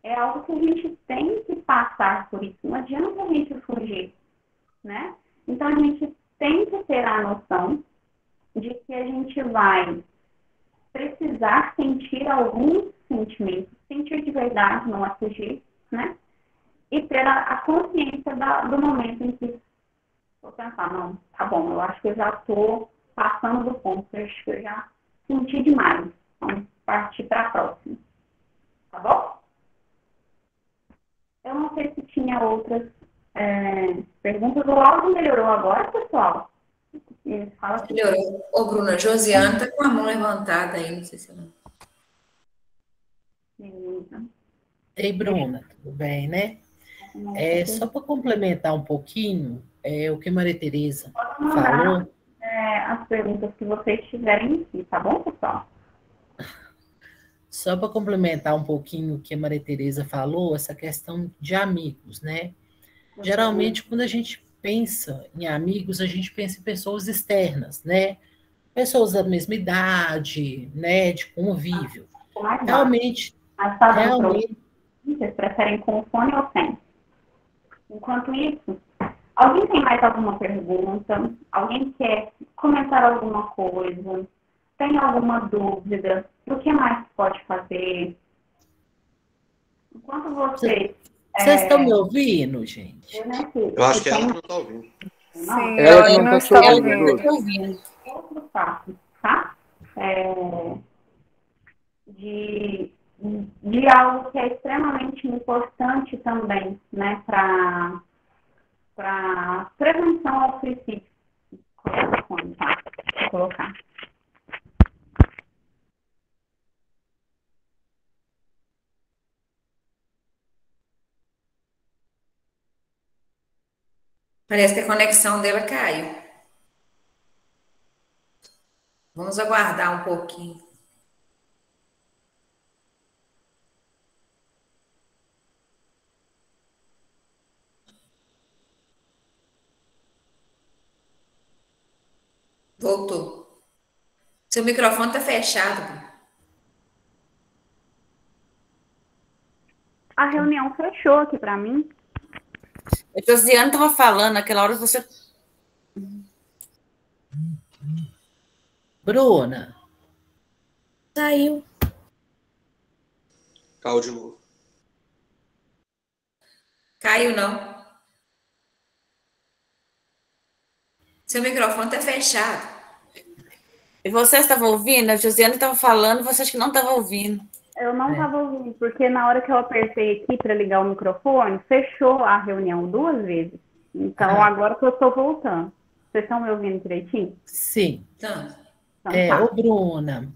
É algo que a gente tem que passar por isso. Não adianta a gente fugir, né? Então, a gente tem que ter a noção de que a gente vai precisar sentir alguns sentimentos, sentir de verdade, não é fugir, né? E ter a consciência do momento em que vou pensar, não, tá bom, eu acho que eu já estou passando do ponto, eu acho que eu já senti demais. Vamos partir para a próxima, tá bom? Eu não sei se tinha outras perguntas. O áudio melhorou agora, pessoal? Fala aqui. Melhorou. Ô, Bruna, Josiane está com a mão levantada aí, não sei se ela... Ei, Bruna, tudo bem, né? Só para complementar um pouquinho o que Maria Tereza falou. As perguntas que vocês tiverem em si, tá bom, pessoal? Só para complementar um pouquinho o que a Maria Tereza falou, essa questão de amigos, né? Geralmente, quando a gente pensa em amigos, a gente pensa em pessoas externas, né? Pessoas da mesma idade, né? De convívio. Realmente... Vocês preferem com fone ou sem? Enquanto isso, alguém tem mais alguma pergunta? Alguém quer comentar alguma coisa? Tem alguma dúvida? O que mais pode fazer? Enquanto vocês... Vocês estão me ouvindo, gente? Eu acho que ela não está ouvindo. Sim, Ela que não está te ouvindo. Outro fato, tá? De algo que é extremamente importante também, né, para prevenção ao suicídio. Tá? Vou colocar. Parece que a conexão dela caiu. Vamos aguardar um pouquinho. Voltou. Seu microfone está fechado. A reunião fechou aqui para mim. A Josiane estava falando, naquela hora você... Bruna, Saiu. Caiu de novo. Caiu, não. Seu microfone está fechado. E você estava ouvindo? A Josiane estava falando, você acha que não estava ouvindo. Eu não estava ouvindo, porque na hora que eu apertei aqui para ligar o microfone, fechou a reunião 2 vezes. Então, agora que eu estou voltando. Vocês estão me ouvindo direitinho? sim. Então, Então, tá. Ô, Bruna,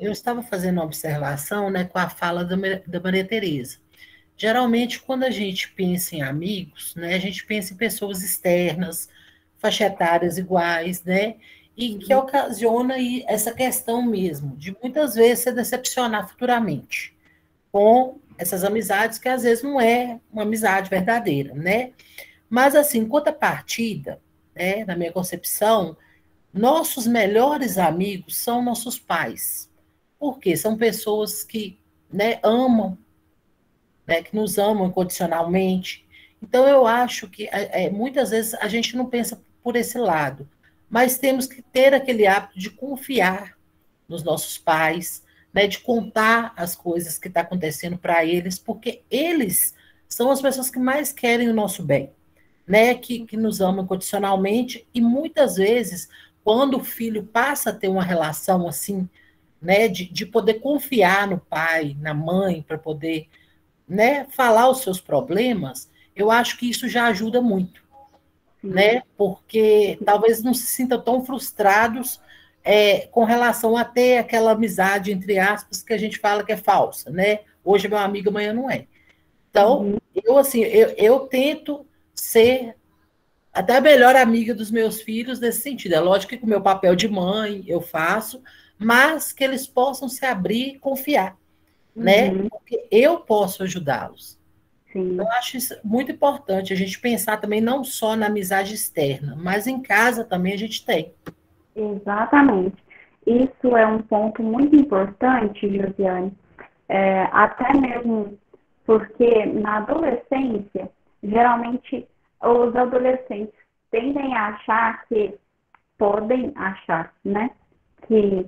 eu estava fazendo uma observação, né, com a fala da Maria Tereza. Geralmente, quando a gente pensa em amigos, né, a gente pensa em pessoas externas, faixa etárias iguais, né, e que ocasiona aí essa questão mesmo, de muitas vezes se decepcionar futuramente com essas amizades, que às vezes não é uma amizade verdadeira, né? Mas, assim, em contrapartida, né, na minha concepção, nossos melhores amigos são nossos pais. Por quê? São pessoas que, né, amam, né, que nos amam incondicionalmente. Então, eu acho que muitas vezes a gente não pensa por esse lado, mas temos que ter aquele hábito de confiar nos nossos pais, né, de contar as coisas que estão acontecendo para eles, porque eles são as pessoas que mais querem o nosso bem, né, que nos amam incondicionalmente, e muitas vezes, quando o filho passa a ter uma relação assim, né, de poder confiar no pai, na mãe, para poder, né, falar os seus problemas, eu acho que isso já ajuda muito, né, porque talvez não se sintam tão frustrados com relação a ter aquela amizade, entre aspas, que a gente fala que é falsa, né, hoje é meu amigo, amanhã não é. Então, eu tento ser até a melhor amiga dos meus filhos nesse sentido. É lógico que com o meu papel de mãe eu faço, mas que eles possam se abrir e confiar, né? Porque eu posso ajudá-los. Sim. Eu acho isso muito importante, a gente pensar também não só na amizade externa, mas em casa também a gente tem. Exatamente. Isso é um ponto muito importante, Josiane, até mesmo porque na adolescência, geralmente os adolescentes tendem a achar que, podem achar, né, que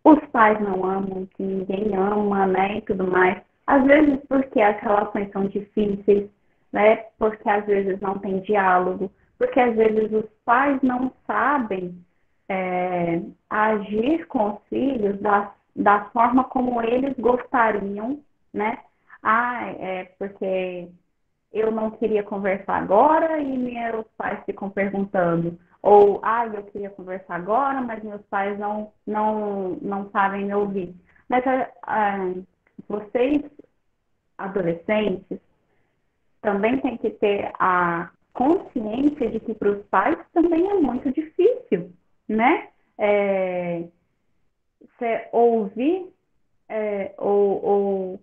os pais não amam, que ninguém ama, né, e tudo mais. Às vezes porque as relações são difíceis, né, porque às vezes não tem diálogo, porque às vezes os pais não sabem agir com os filhos da forma como eles gostariam, né? Porque eu não queria conversar agora e meus pais ficam perguntando. Ou, eu queria conversar agora, mas meus pais não sabem me ouvir. Mas vocês, adolescentes, também têm que ter a consciência de que para os pais também é muito difícil, né? Ouvir ou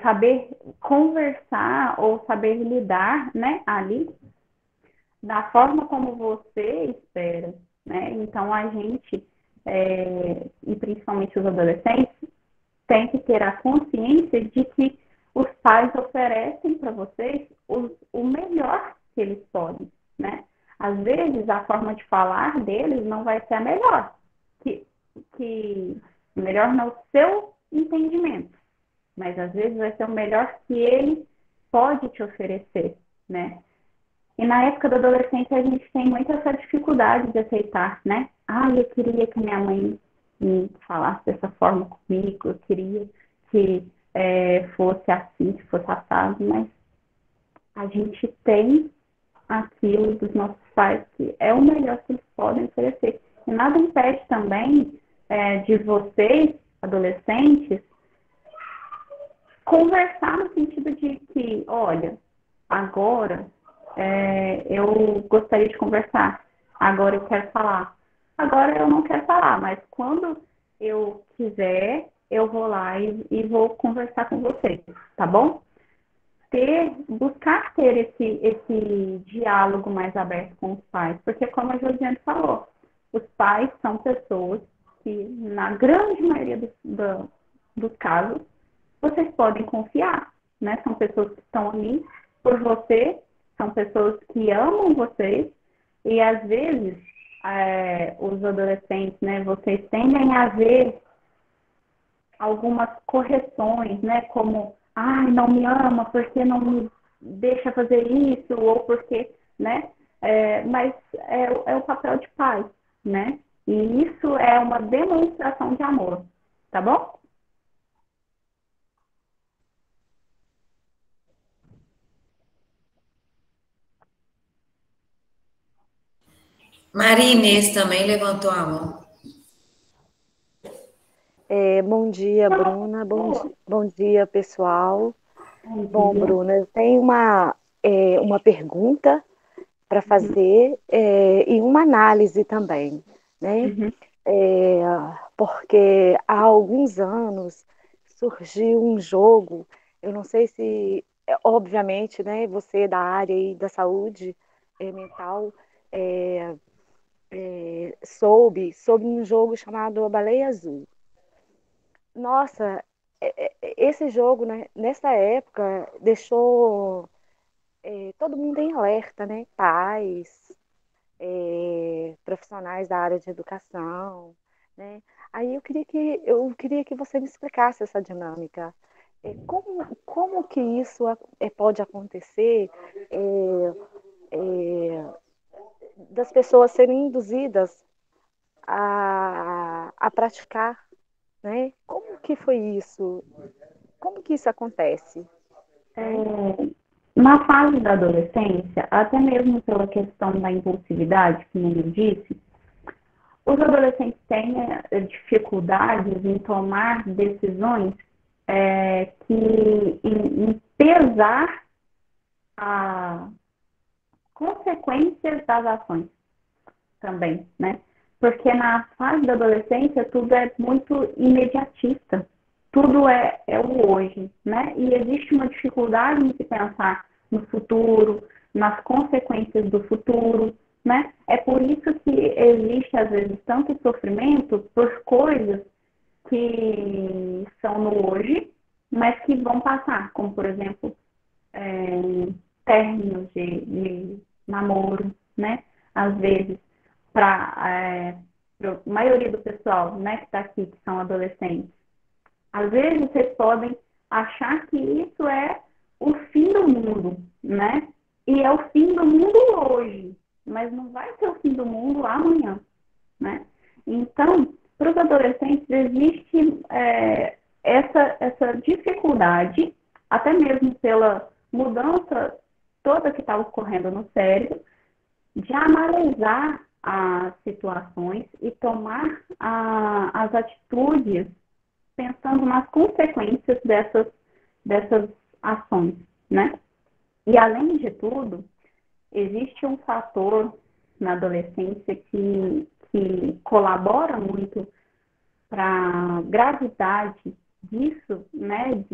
saber conversar ou saber lidar, né, ali da forma como você espera, né? Então a gente, e principalmente os adolescentes, tem que ter a consciência de que os pais oferecem para vocês o melhor que eles podem, né? Às vezes a forma de falar deles não vai ser a melhor, melhor no seu entendimento, mas às vezes vai ser o melhor que ele pode te oferecer, né? E na época da adolescência a gente tem muita essa dificuldade de aceitar, né? Eu queria que minha mãe me falasse dessa forma comigo, eu queria que fosse assim, que fosse assado, mas a gente tem aquilo dos nossos pais que é o melhor que eles podem oferecer. E nada impede também de vocês, adolescentes, conversar no sentido de que, olha, agora eu gostaria de conversar, agora eu quero falar. Agora eu não quero falar, mas quando eu quiser, eu vou lá e vou conversar com vocês, tá bom? Buscar ter esse diálogo mais aberto com os pais, porque como a Josiane falou, os pais são pessoas que, na grande maioria dos casos, vocês podem confiar, né? São pessoas que estão ali por você, são pessoas que amam vocês, e às vezes os adolescentes, né, vocês tendem a ver algumas correções, né, como, ai, não me ama porque não me deixa fazer isso, ou porque, né, mas é o papel de pai, né, e isso é uma demonstração de amor, tá bom? Maria Inês também levantou a mão. Bom dia, Bruna. Bom dia, pessoal. Bom, Bruna, eu tenho uma pergunta para fazer e uma análise também, né? Porque há alguns anos surgiu um jogo, eu não sei se, obviamente, né, você é da área aí da saúde mental, soube um jogo chamado A Baleia Azul. Nossa, esse jogo, né, nessa época, deixou todo mundo em alerta, né? Pais, profissionais da área de educação, né? Aí eu queria que você me explicasse essa dinâmica. Como que isso pode acontecer das pessoas serem induzidas a praticar, né? Como que foi isso? Como que isso acontece? Na fase da adolescência, até mesmo pela questão da impulsividade, que eu disse, os adolescentes têm dificuldades em tomar decisões em pesar as consequências das ações também, né? Porque na fase da adolescência tudo é muito imediatista, tudo é o hoje, né? E existe uma dificuldade em se pensar no futuro, nas consequências do futuro, né? É por isso que existe, às vezes, tanto sofrimento por coisas que são no hoje, mas que vão passar, como, por exemplo, términos de namoro, né? Às vezes, para a maioria do pessoal, né, que está aqui, que são adolescentes, às vezes vocês podem achar que isso é o fim do mundo, né? E é o fim do mundo hoje, mas não vai ser o fim do mundo amanhã, né? Então, para os adolescentes existe essa dificuldade, até mesmo pela mudança toda que está ocorrendo no cérebro, de analisar as situações e tomar as atitudes pensando nas consequências dessas ações, né? E, além de tudo, existe um fator na adolescência que colabora muito para a gravidade disso, né?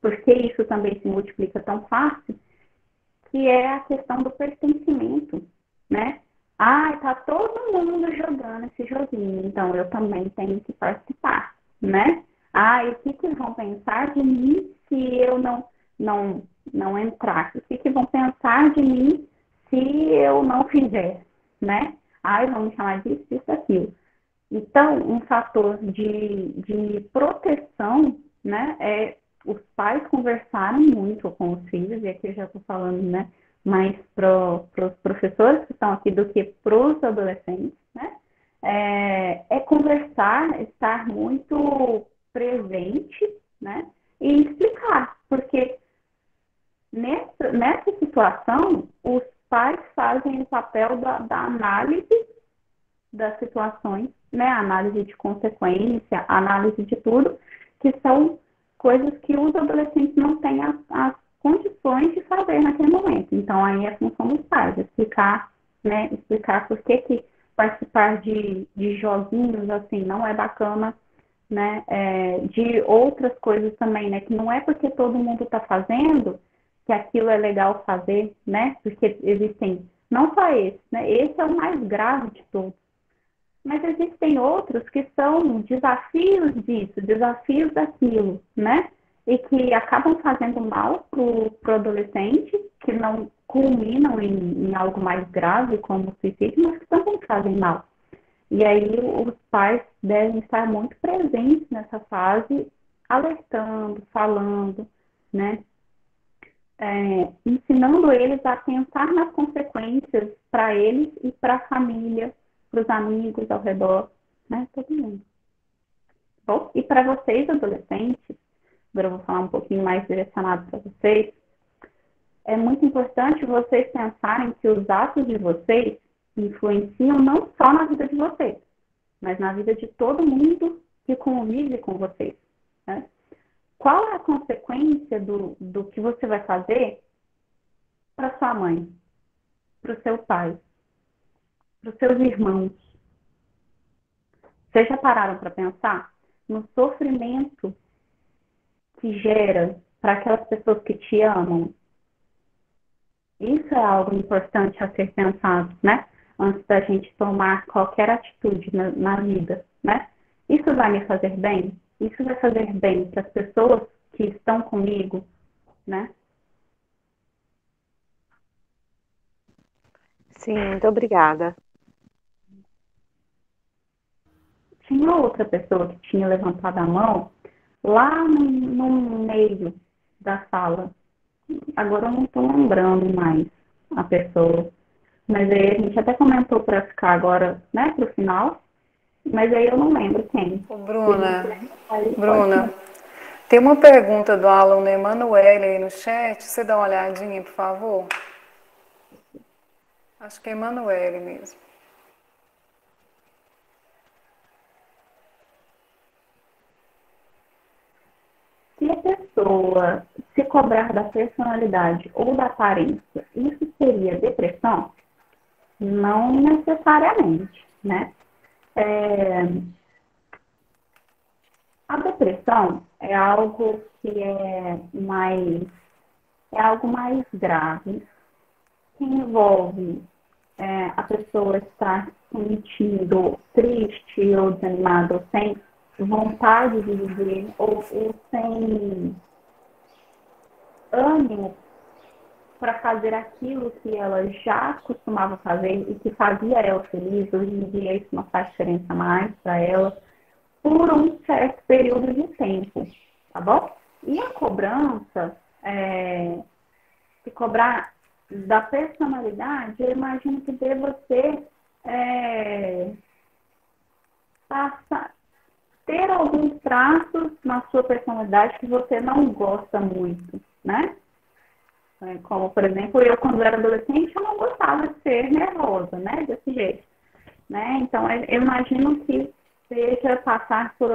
Porque isso também se multiplica tão fácil, que é a questão do pertencimento, né? Tá todo mundo jogando esse joguinho, então eu também tenho que participar, né? E o que vão pensar de mim se eu não entrar? O que vão pensar de mim se eu não fizer, né? Vão me chamar disso, isso, aquilo. Então, um fator de proteção, né, os pais conversarem muito com os filhos, e aqui eu já estou falando, né, mais para os professores que estão aqui do que para os adolescentes, né, conversar, estar muito presente, né, e explicar, porque nessa situação, os pais fazem o papel da análise das situações, né, análise de consequência, análise de tudo, que são coisas que os adolescentes não têm as condições de fazer naquele momento. Então, aí é a função dos pais, explicar por que participar de joguinhos, assim, não é bacana, né, de outras coisas também, né, que não é porque todo mundo está fazendo que aquilo é legal fazer, né, porque existem, não só esse, né, esse é o mais grave de todos, mas existem outros que são desafios disso, desafios daquilo, né? e que acabam fazendo mal para o adolescente, que não culminam em algo mais grave, como o suicídio, mas que também fazem mal. E aí os pais devem estar muito presentes nessa fase, alertando, falando, né? Ensinando eles a pensar nas consequências para eles e para a família, para os amigos ao redor, né? Todo mundo. Bom, e para vocês, adolescentes, agora eu vou falar um pouquinho mais direcionado para vocês, é muito importante vocês pensarem que os atos de vocês influenciam não só na vida de vocês, mas na vida de todo mundo que convive com vocês, né? Qual é a consequência do que você vai fazer para sua mãe, para o seu pai, para os seus irmãos? Vocês já pararam para pensar no sofrimento que gera para aquelas pessoas que te amam? Isso é algo importante a ser pensado, né? Antes da gente tomar qualquer atitude na vida, né? Isso vai me fazer bem? Isso vai fazer bem para as pessoas que estão comigo, né? Sim, muito obrigada. Tinha outra pessoa que tinha levantado a mão lá no meio da sala. Agora eu não estou lembrando mais a pessoa. Mas aí a gente até comentou para ficar agora, né, para o final. Mas aí eu não lembro quem. Ô, Bruna, tem uma pergunta do aluno Emanuele aí no chat. Você dá uma olhadinha, por favor? Acho que é Emanuele mesmo. Se a pessoa se cobrar da personalidade ou da aparência, isso seria depressão? Não necessariamente, né? A depressão é algo que é algo mais grave, que envolve a pessoa estar se sentindo triste ou desanimada, ou sem vontade de viver, ou sem ânimo para fazer aquilo que ela já costumava fazer e que fazia ela feliz. Hoje em dia isso não faz diferença mais para ela, por um certo período de tempo, tá bom? E a cobrança, se cobrar da personalidade, eu imagino que deva ser ter alguns traços na sua personalidade que você não gosta muito, né? Como, por exemplo, eu quando era adolescente, eu não gostava de ser nervosa, né? Desse jeito, né? Então, eu imagino que seja passar por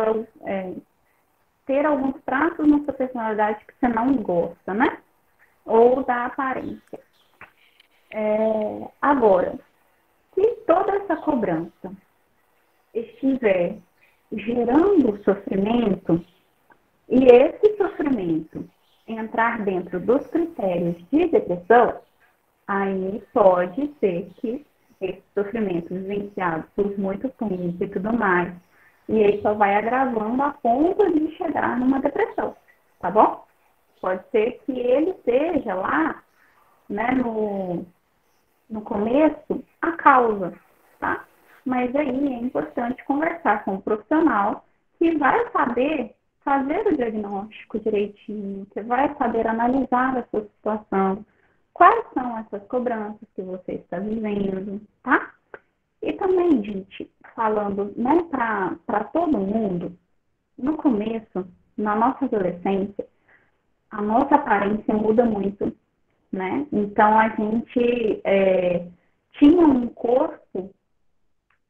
ter alguns traços na sua personalidade que você não gosta, né? Ou da aparência. Agora, se toda essa cobrança estiver gerando sofrimento, e esse sofrimento entrar dentro dos critérios de depressão, aí pode ser que esse sofrimento vivenciado por muito tempo e tudo mais, e aí só vai agravando a ponto de chegar numa depressão, tá bom? Pode ser que ele seja lá, né, no começo, a causa, tá? Mas aí é importante conversar com um profissional que vai saber fazer o diagnóstico direitinho, que vai saber analisar a sua situação, quais são essas cobranças que você está vivendo, tá? E também, gente, falando, né, para todo mundo, no começo, na nossa adolescência, a nossa aparência muda muito, né? Então, a gente tinha um corpo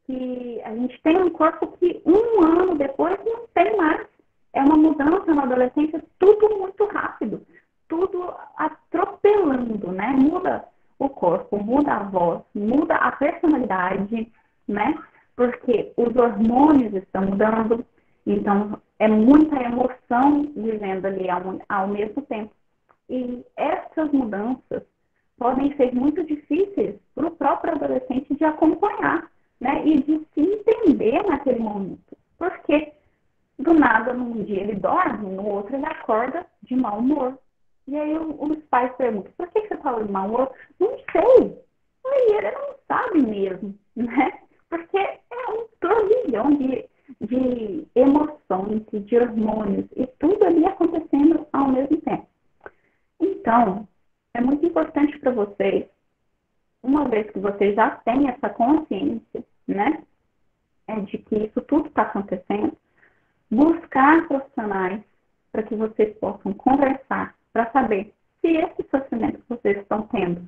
que... A gente tem um corpo que um ano depois não tem mais. É uma mudança na adolescência, tudo muito rápido, tudo atropelando, né? Muda o corpo, muda a voz, muda a personalidade, né? Porque os hormônios estão mudando, então é muita emoção vivendo ali ao mesmo tempo. E essas mudanças podem ser muito difíceis para o próprio adolescente de acompanhar, né? E de se entender naquele momento. Porque do nada, num dia ele dorme, no outro ele acorda de mau humor. E aí os pais perguntam, por que você está de mau humor? Não sei. Aí ele não sabe mesmo, né? Porque é um turbilhão de emoções, de hormônios, e tudo ali acontecendo ao mesmo tempo. Então, é muito importante para vocês, uma vez que vocês já têm essa consciência, né, de que isso tudo está acontecendo, buscar profissionais para que vocês possam conversar, para saber se esse sofrimento que vocês estão tendo,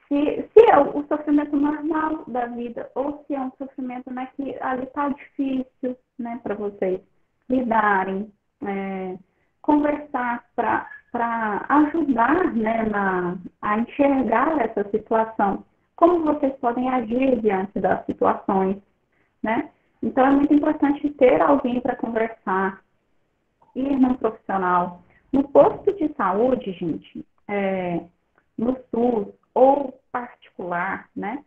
se é o sofrimento normal da vida ou se é um sofrimento, né, que ali está difícil, né, para vocês lidarem, conversar para ajudar, né, a enxergar essa situação, como vocês podem agir diante das situações, né? Então, é muito importante ter alguém para conversar, ir num profissional. No posto de saúde, gente, no SUS ou particular, né?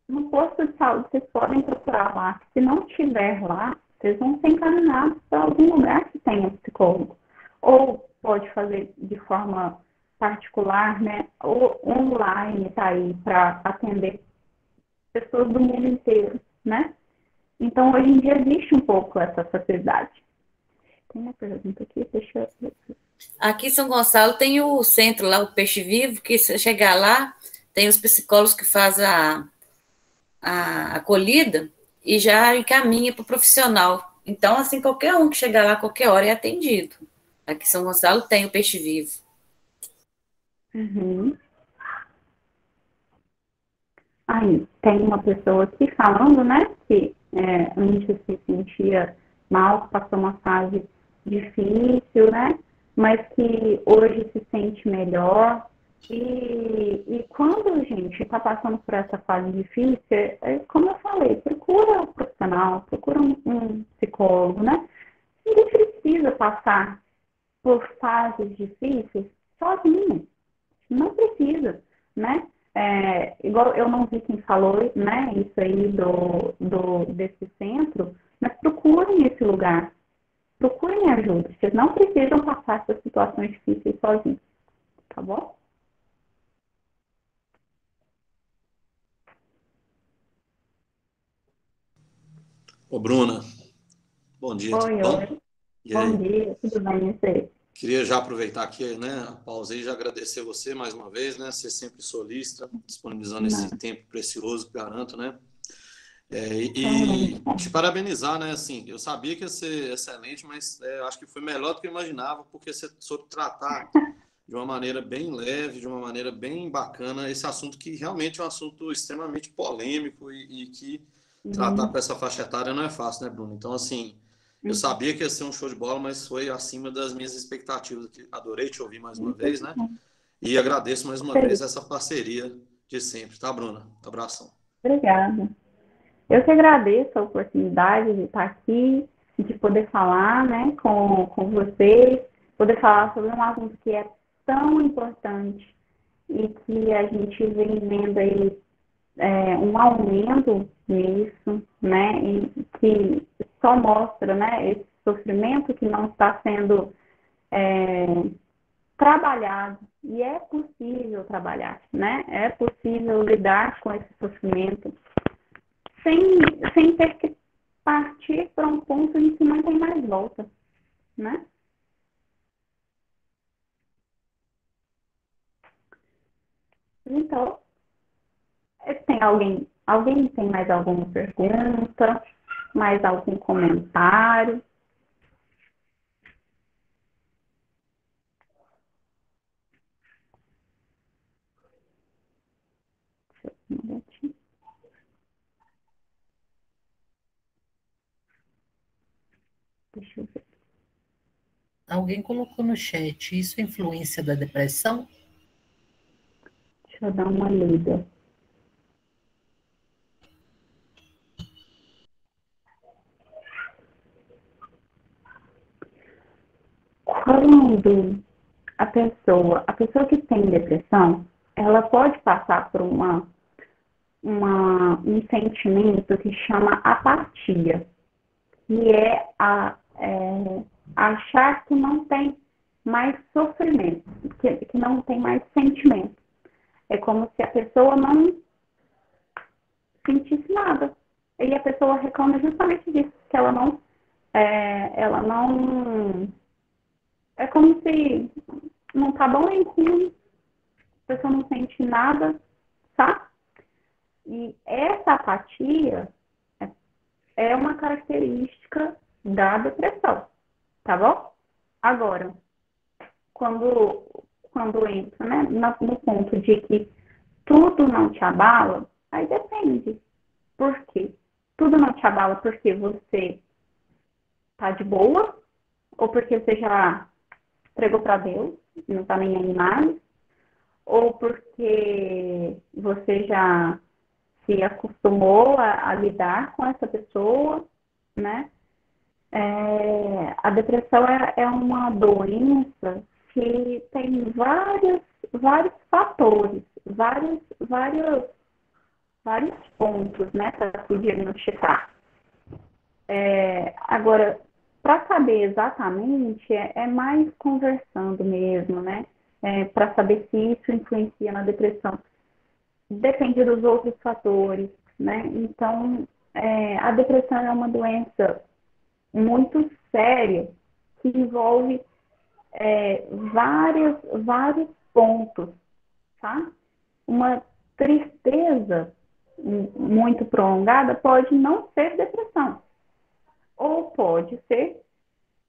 No posto de saúde, vocês podem procurar lá. Se não tiver lá, vocês vão ser encaminhados para algum lugar que tenha psicólogo. Ou pode fazer de forma particular, né? Ou online, tá aí, para atender pessoas do mundo inteiro, né? Então, hoje em dia, existe um pouco essa facilidade. Tem uma pergunta aqui, deixa eu ver. Aqui em São Gonçalo tem o centro lá, o Peixe Vivo, que se chegar lá, tem os psicólogos que fazem a acolhida e já encaminha para o profissional. Então, assim, qualquer um que chegar lá, qualquer hora, é atendido. Aqui em São Gonçalo tem o Peixe Vivo. Uhum. Aí, tem uma pessoa aqui falando, né, que antes se sentia mal, passou uma fase difícil, né, mas que hoje se sente melhor. E quando, gente, está passando por essa fase difícil, como eu falei, procura um profissional, procura um psicólogo, né? Ninguém precisa passar por fases difíceis sozinho. Não precisa, né? Igual eu não vi quem falou, né, isso aí desse centro, mas procurem esse lugar. Procurem ajuda. Vocês não precisam passar essas situações difíceis sozinhos. Tá bom? Ô, Bruna, bom dia, tudo Oi, bom? oi. E Bom aí? dia, tudo bem, e você? Queria já aproveitar aqui, né, a pausa e já agradecer você mais uma vez, né, ser sempre solícita, disponibilizando esse tempo precioso, garanto, né, e te parabenizar, né, assim, eu sabia que ia ser excelente, mas acho que foi melhor do que eu imaginava, porque você soube tratar de uma maneira bem leve, de uma maneira bem bacana, esse assunto que realmente é um assunto extremamente polêmico e que tratar para essa faixa etária não é fácil, né, Bruno? Então, assim, eu sabia que ia ser um show de bola, mas foi acima das minhas expectativas. Adorei te ouvir mais uma vez, né? E agradeço mais uma vez essa parceria de sempre, tá, Bruna? Abração. Obrigada. Eu que agradeço a oportunidade de estar aqui, de poder falar, né, com vocês, poder falar sobre um assunto que é tão importante e que a gente vem vendo aí um aumento nisso, né, e que só mostra, né, esse sofrimento que não está sendo trabalhado, e é possível trabalhar, né, é possível lidar com esse sofrimento sem ter que partir para um ponto em que não tem mais volta, né. Então, tem alguém tem mais alguma pergunta, mais algum comentário? Deixa eu ver. Alguém colocou no chat, isso é influência da depressão? Deixa eu dar uma lida. Quando a pessoa que tem depressão, ela pode passar por um sentimento que chama apatia, que é achar que não tem mais sofrimento, que não tem mais sentimento. É como se a pessoa não sentisse nada. E a pessoa reclama justamente disso, que ela não... É como se não tá bom nem ruim, a pessoa não sente nada, tá? E essa apatia é uma característica da depressão, tá bom? Agora, quando entra, né, no ponto de que tudo não te abala, aí depende. Por quê? Tudo não te abala porque você tá de boa, ou porque você já entregou para Deus, não tá nem aí mais, ou porque você já se acostumou a lidar com essa pessoa, né? A depressão é uma doença que tem vários fatores, vários pontos, né, para se diagnosticar. Agora, para saber exatamente, é mais conversando mesmo, né? Para saber se isso influencia na depressão. Depende dos outros fatores, né? Então, a depressão é uma doença muito séria que envolve vários pontos, tá? Uma tristeza muito prolongada pode não ser depressão, ou pode ser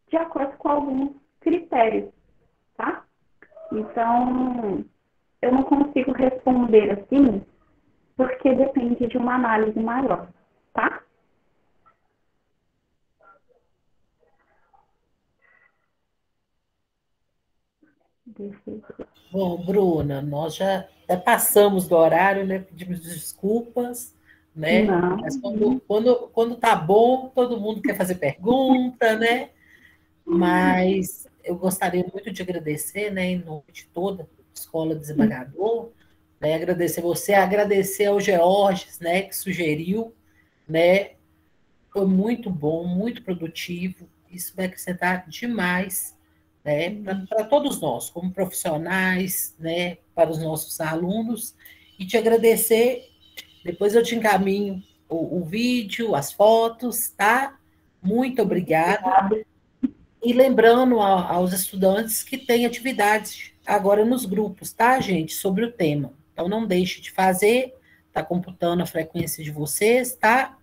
de acordo com alguns critérios, tá? Então, eu não consigo responder assim, porque depende de uma análise maior, tá? Bom, Bruna, nós já passamos do horário, né? Pedimos desculpas, né? Não. Mas quando tá bom, todo mundo quer fazer pergunta, né? Mas eu gostaria muito de agradecer, né, em nome de toda a Escola Desembargador, né, agradecer você, agradecer ao Georges, né, que sugeriu, né? Foi muito bom, muito produtivo. Isso vai acrescentar demais, né, para todos nós, como profissionais, né, para os nossos alunos. E te agradecer. Depois eu te encaminho o vídeo, as fotos, tá? Muito obrigada. E lembrando aos estudantes que tem atividades agora nos grupos, tá, gente? Sobre o tema. Então, não deixe de fazer, tá computando a frequência de vocês, tá?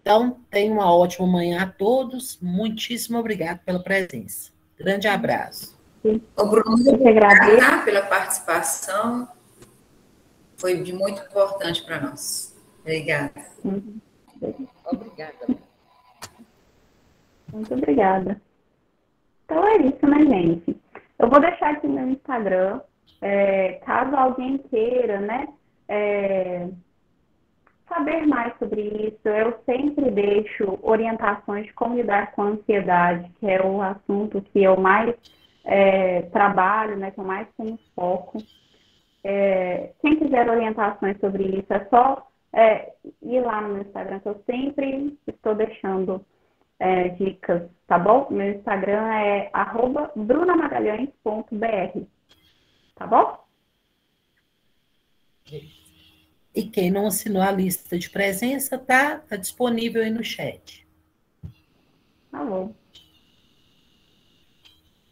Então, tenham uma ótima manhã a todos. Muitíssimo obrigado pela presença. Grande abraço. Ô, Bruno, muito obrigada pela participação. Foi de muito importante para nós. Obrigada. Obrigada. Muito obrigada. Então é isso, né, gente? Eu vou deixar aqui no meu Instagram, caso alguém queira, né, saber mais sobre isso. Eu sempre deixo orientações de como lidar com a ansiedade, que é o assunto que eu mais trabalho, né, que eu mais tenho foco. Quem quiser orientações sobre isso, é só ir lá no meu Instagram, que eu sempre estou deixando dicas, tá bom? Meu Instagram é @brunamagalhães.br, tá bom? E quem não assinou a lista de presença, tá disponível aí no chat. Tá bom.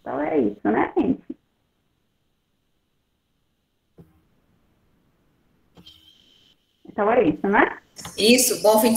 Então é isso, né, gente? Então é isso, né? Isso, bom fim